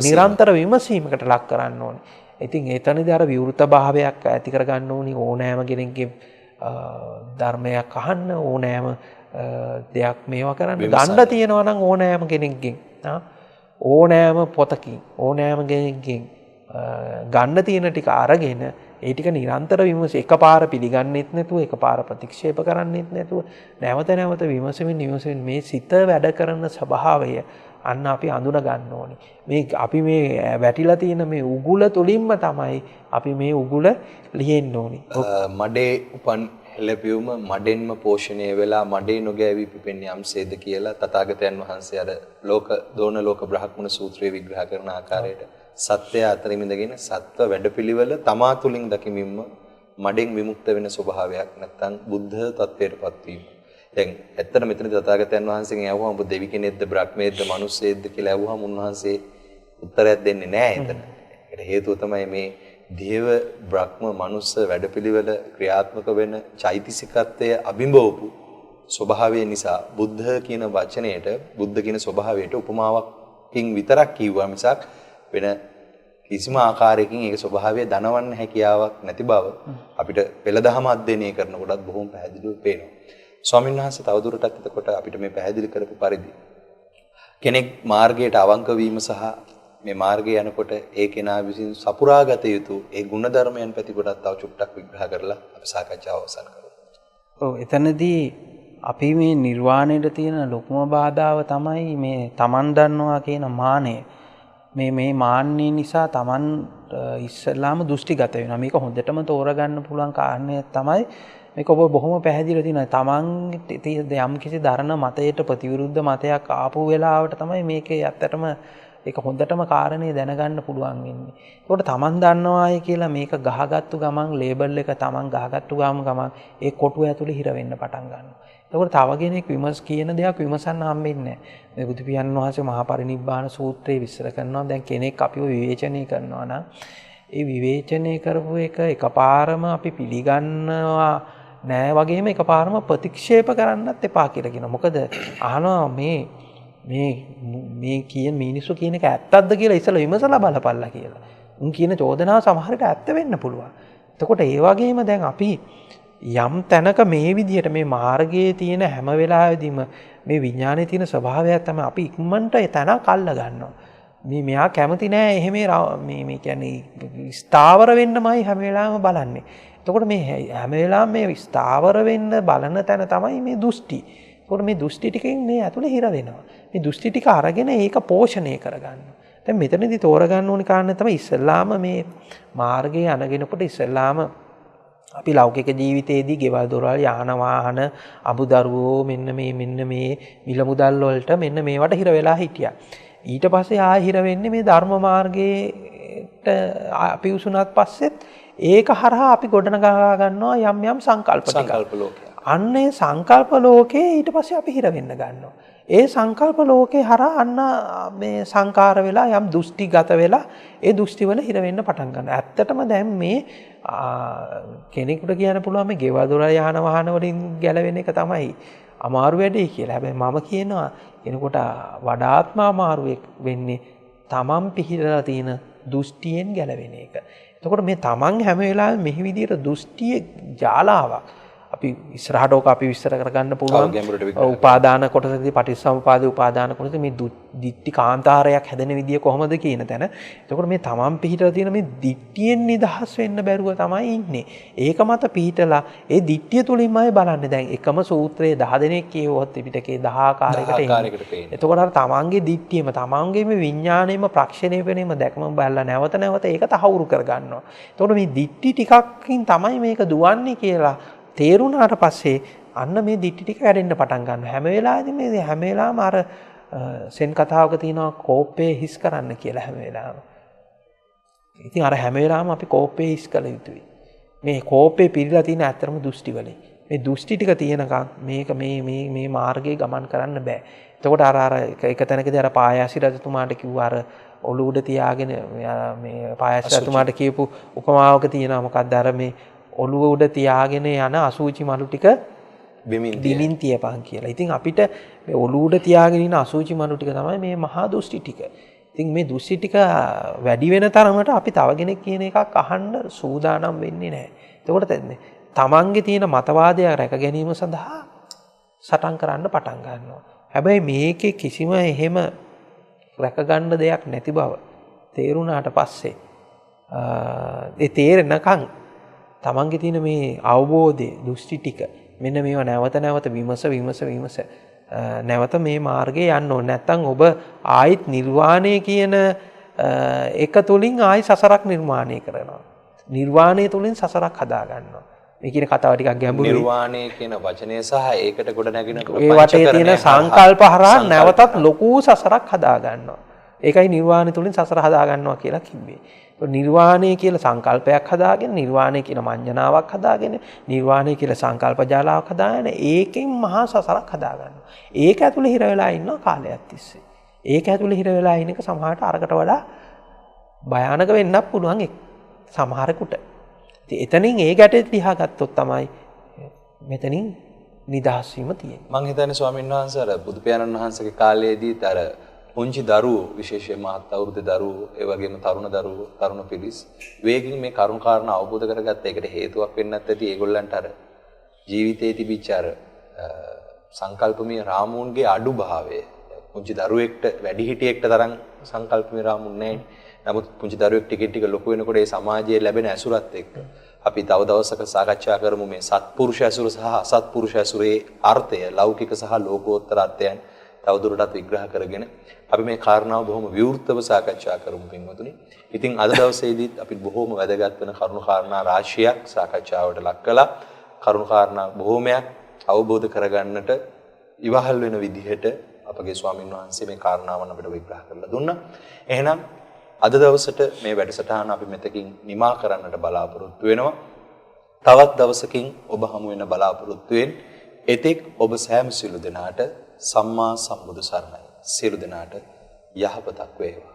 නිරන්තර විමසීමකට ලක් කරන්න ඕනේ. ඉතින් එතනදී අර විවෘත භාවයක් ඇති කරගන්න ඕනේ ඕනෑම කෙනෙක්ගේ ධර්මයක් අහන්න ඕනෑම දෙයක් මේවා කරන්න දණ්ඩ තියෙනවා නම් ඕනෑම කෙනෙක්ගෙන් ඕනෑම පොතකින් ඕනෑම කෙනෙක්ගෙන් ගන්න තියෙන ටික අරගෙන ඒ ටික නිරන්තර විමස එකපාර පිළිගන්නෙත් නැතුව එකපාර ප්‍රතික්ෂේප කරන්නෙත් නැතුව නැවත නැවත විමසමින් මේ සිත වැඩ කරන ස්වභාවය අන්න අපි අඳුන ගන්න ඕනි. මේ අපි මේ වැටිලා තියෙන මේ උගුල තුලින්ම තමයි අපි මේ උගුල ලියෙන්න ඕනි. මඩේ උපන් හෙළපියුම මඩෙන්ම පෝෂණය වෙලා මඩේ නොගෑවි පිපෙන්නේ යම්සේද කියලා තථාගතයන් වහන්සේ අර දෝන ලෝක බ්‍රහ්මණ සූත්‍රයේ විග්‍රහ කරන ආකාරයට සත්‍යය අතරින් ඉඳගෙන සත්ව වැඩපිළිවෙල තමා තුලින් දකිමින්ම මඩෙන් විමුක්ත වෙන ස්වභාවයක් නැත්තම් බුද්ධ තත්වයටපත් වීම. දැන් ඇත්තට මෙතන තථාගතයන් වහන්සේගෙන් අහුවම ඔබ දෙවි කෙනෙක්ද බ්‍රහ්මයේද මනුස්සයෙක්ද කියලා අහුවම උන්වහන්සේ උත්තරයක් දෙන්නේ නැහැ එතන. ඒකට හේතුව තමයි මේ දේව බ්‍රහ්ම මනුස්ස වැඩපිළිවෙල ක්‍රියාත්මක වෙන චෛතසිකත්වය අභිභවපු ස්වභාවය නිසා බුද්ධ කියන වචනයට බුද්ධ කියන ස්වභාවයට උපමාවකින් විතරක් කිව්වා මිසක් වෙන කිසිම ආකාරයකින් ඒක ස්වභාවය දනවන්න හැකියාවක් නැති බව අපිට පෙළදහම අධ්‍යයනය කරනකොටත් බොහොම පැහැදිලිව පේනවා. ස්වාමීන් වහන්සේ තවදුරටත් එතකොට අපිට මේ පැහැදිලි කරපු පරිදි කෙනෙක් මාර්ගයට අවංක වීම සහ මේ මාර්ගය යනකොට ඒ කෙනා විසින් සපුරාගත යුතු ඒ ගුණධර්මයන් පැතිකොටත් තව චුට්ටක් විග්‍රහ කරලා අපි සාකච්ඡාව අවසන් කරමු. ඔව් එතනදී අපි මේ නිර්වාණයට තියෙන ලොකුම බාධාව තමයි මේ Taman දන්නවා කියන මානය. මේ මාන්නේ නිසා Taman ඉස්සල්ලාම දෘෂ්ටිගත වෙනවා. මේක හොඳටම තෝරගන්න පුළුවන් කාරණය තමයි මේක ඔබ බොහොම පැහැදිලිව තියෙනවා. Taman යම් කිසි දරණ මතයට ප්‍රතිවිරුද්ධ මතයක් ආපු වෙලාවට තමයි මේකේ ඇත්තටම ඒක හොඳටම කාරණේ දැනගන්න පුළුවන් වෙන්නේ. ඒකට Taman දන්නවායි කියලා මේක ගහගත්තු ගමන් ලේබල් එක Taman ගහගත්තු ගමන් ඒ කොටුව ඇතුලේ හිර වෙන්න පටන් ගන්නවා. ඒකට තව කෙනෙක් කියන දෙයක් විමසන්න හම්බෙන්නේ නැහැ. මේ බුදු පියාණන් වහන්සේ මහා පරිනිබ්බාන සූත්‍රයේ විස්තර කරනවා දැන් කෙනෙක් අපිව විවේචනය කරනවා නම් ඒ විවේචනය කරපු එක එකපාරම අපි පිළිගන්නවා නෑ වගේම එකපාරම ප්‍රතික්ෂේප කරන්නත් එපා කියලා කියනවා. මොකද අහනවා මේ කියන මිනිස්සු කියන එක ඇත්තක්ද කියලා ඉස්සෙල්ලා විමසලා බලපල්ලා කියලා. උන් කියන චෝදනාව සමහර විට ඇත්ත වෙන්න පුළුවන්. එතකොට ඒ වගේම දැන් අපි යම් තැනක මේ විදිහට මේ මාර්ගයේ තියෙන හැම වෙලාවෙදීම මේ විඥානයේ තියෙන ස්වභාවයක් තමයි අපි ඉක්මනට ඒ තැනක් අල්ල ගන්නවා. මෙයා කැමති නෑ එහෙම මේ කියන්නේ ස්ථාවර වෙන්නමයි හැම වෙලාවෙම බලන්නේ. එතකොට මේ හැම වෙලාවෙම මේ ස්ථාවර වෙන්න බලන තැන තමයි මේ දෘෂ්ටි. එතකොට මේ දෘෂ්ටි ටිකෙන් මේ ඇතුලේ හිර වෙනවා. මේ දෘෂ්ටි ටික අරගෙන ඒක පෝෂණය කරගන්නවා. දැන් මෙතනදී තෝරගන්න ඕනි කාරණේ තමයි ඉස්සල්ලාම මේ මාර්ගයේ අනගෙනකොට ඉස්සල්ලාම අපි ලෞකික ජීවිතයේදී ගෙවල් දොරවල් යාන වාහන අමුදරුවෝ මෙන්න මේ මිල මුදල් වලට මෙන්න මේවට හිර වෙලා හිටියා. ඊට පස්සේ ආයෙ හිර වෙන්නේ මේ ධර්ම මාර්ගයට අපි උසුණාත් පස්සෙත් ඒක හරහා අපි ගොඩනගා ගන්නවා යම් සංකල්ප ලෝකයක්. අන්නේ සංකල්ප ලෝකේ ඊට පස්සේ අපි හිර වෙන්න ගන්නවා. ඒ සංකල්ප ලෝකේ හරහා අන්න මේ සංකාර වෙලා යම් දෘෂ්ටිගත වෙලා ඒ දෘෂ්ටි වල හිර වෙන්න පටන් ගන්නවා. ඇත්තටම දැන් මේ කෙනෙකුට කියන්න පුළුවන් මේ ගෙවල් දොර යාන වාහන වලින් ගැලවෙන එක තමයි අමාරු වැඩේ කියලා. හැබැයි මම කියනවා කෙනෙකුට වඩාත්ම අමාරු වෙන්නේ තමන් පිළිලා තියෙන දෘෂ්ටියෙන් ගැලවෙන එක. එතකොට මේ තමන් හැම වෙලාවෙම මෙහි විදියට දෘෂ්ටියේ ජාලාවක් අපි ඉස්සරහට ඕක අපි විස්තර කරගන්න පුළුවන්. උපාදාන කොටසදී පටිච්චසමුපාදේ උපාදාන කොටසේ මේ දිට්ඨි කාන්තාරයක් හැදෙන විදිය කොහොමද කියන තැන. එතකොට මේ තමන් පිහිටලා තියෙන මේ දිට්ඨියෙන් නිදහස් වෙන්න බැරුව තමයි ඉන්නේ. ඒක මත පිහිටලා ඒ දිට්ඨිය තුලින්මයි බලන්නේ. දැන් එකම සූත්‍රයේ 10 දෙනෙක් කියවුවොත් පිටකේ 10 ආකාරයකට එන්නේ. එතකොට අර තමන්ගේ දිට්ඨියම තමන්ගේ මේ විඥාණයම ප්‍රක්ෂණය වෙනීම දැක්ම බලලා නැවත නැවත ඒක තහවුරු කරගන්නවා. එතකොට මේ දිට්ඨි ටිකකින් තමයි මේක දුවන්නේ කියලා තේරුණාට පස්සේ අන්න මේ දිට්ටි ටික වැඩෙන්න පටන් ගන්නවා. හැම වෙලාවෙම මේ හැම වෙලාවම අර සෙන් කතාවක තියෙනවා කෝපය හිස් කරන්න කියලා හැම වෙලාවම. ඉතින් අර හැම වෙලාවම අපි කෝපය හිස් කළ යුතුයි. මේ කෝපේ පිරීලා තියෙන ඇත්තම දෘෂ්ටි වලින්. මේ දෘෂ්ටි ටික තියෙනකන් මේක මේ මාර්ගයේ ගමන් කරන්න බෑ. එතකොට අර එක තැනකදී අර පායාසි රජතුමාට කිව්වා අර ඔළුව උඩ තියාගෙන මේ පායාසි රජතුමාට කියපු උපමාවක තියෙනවා මොකක්ද අර මේ ඔළුව උඩ තියාගෙන යන අසූචි මලු ටික බිමින් තියපන් කියලා. ඉතින් අපිට මේ ඔළුව උඩ තියාගෙන ඉන්න අසූචි මලු ටික තමයි මේ මහා දෘෂ්ටි ටික. ඉතින් මේ දෘෂ්ටි ටික වැඩි වෙන තරමට අපි තව කෙනෙක් කියන එකක් අහන්න සූදානම් වෙන්නේ නැහැ. එතකොට තමන්ගේ තියෙන මතවාදය රැක ගැනීම සඳහා සටන් කරන්න පටන් ගන්නවා. හැබැයි මේකේ කිසිම එහෙම රැක ගන්න දෙයක් නැති බව තේරුණාට පස්සේ ඒ තේරෙනකන් තමන්ගේ තියෙන මේ අවබෝධය දෘෂ්ටි ටික මෙන්න මේවා නැවත නැවත විමස නැවත මේ මාර්ගයේ යන්න ඕනේ. නැත්තම් ඔබ ආයිත් නිර්වාණය කියන එක තුලින් ආයි සසරක් නිර්මාණය කරනවා. නිර්වාණය තුලින් සසරක් හදා ගන්නවා. මේ කියන කතාව ටිකක් ගැඹුරුයි. නිර්වාණය කියන වචනය සහ ඒකට ගොඩ නැගෙන ඒ වටේ තියෙන සංකල්ප හරහා නැවතත් ලොකු සසරක් හදා ගන්නවා. ඒකයි නිර්වාණය තුලින් සසර හදා ගන්නවා කියලා කිව්වේ. නිර්වාණය කියලා සංකල්පයක් හදාගෙන, නිර්වාණය කියන මඤ්ඤණාවක් හදාගෙන, නිර්වාණය කියලා සංකල්ප ජාලාවක් හදාගෙන ඒකෙන් මහා සසරක් හදා ගන්නවා. ඒක ඇතුලේ හිර වෙලා ඉන්නවා කාලයක් තිස්සේ. ඒක ඇතුලේ හිර වෙලා ඉන්න එක සමහරට අරකට වඩා භයානක වෙන්නත් පුළුවන් සමහරෙකුට. ඉතින් එතනින් ඒ ගැටේ දිහා ගත්තොත් තමයි මෙතනින් නිදහස් වීම තියෙන්නේ. මම හිතන්නේ ස්වාමීන් වහන්සේ අර බුදු පියාණන් වහන්සේගේ කාලයේදීත් අර පුංචි දරුවෝ විශේෂයෙන්ම මහත් අවුරුදු දරුවෝ ඒ වගේම තරුණ පිරිස් වේගින් මේ කරුණ කාරණා අවබෝධ කරගත්ත එකට හේතුවක් වෙන්නත් ඇති ඒගොල්ලන්ට අර ජීවිතයේ තිබිච්ච අර සංකල්පමය රාමුන්ගේ අඩුභාවය පුංචි දරුවෙක්ට වැඩිහිටියෙක්ට තරම් සංකල්පමය රාමුන් නැහැ. නමුත් පුංචි දරුවෙක් ටික ලොකු වෙනකොට ඒ සමාජයේ ලැබෙන ඇසුරත් එක්ක අපි තව දවසක සාකච්ඡා කරමු මේ සත්පුරුෂ ඇසුර සහ අසත්පුරුෂ ඇසුරේ අර්ථය ලෞකික සහ ලෝකෝත්තර අර්ථයන් තවදුරටත් විග්‍රහ කරගෙන අපි මේ කාරණාව බොහොම විවෘතව සාකච්ඡා කරමු පින්වතුනි. ඉතින් අද දවසේදීත් අපි බොහොම වැදගත් වෙන කරුණු කාරණා රාශියක් සාකච්ඡාවට ලක් කළා. කරුණු කාරණා බොහොමයක් අවබෝධ කරගන්නට ඉවහල් වෙන විදිහට අපගේ ස්වාමින් වහන්සේ මේ කාරණාවන් අපිට විග්‍රහ කරලා දුන්නා. එහෙනම් අද දවසට මේ වැඩසටහන අපි මෙතකින් නිමා කරන්නට බලාපොරොත්තු වෙනවා. තවත් දවසකින් ඔබ හමු වෙන බලාපොරොත්තු වෙන එතෙක් ඔබ සෑම සිළු දෙනාට සම්මා සම්බුදු සරණයි. සියලු දෙනාට යහපතක් වේවා.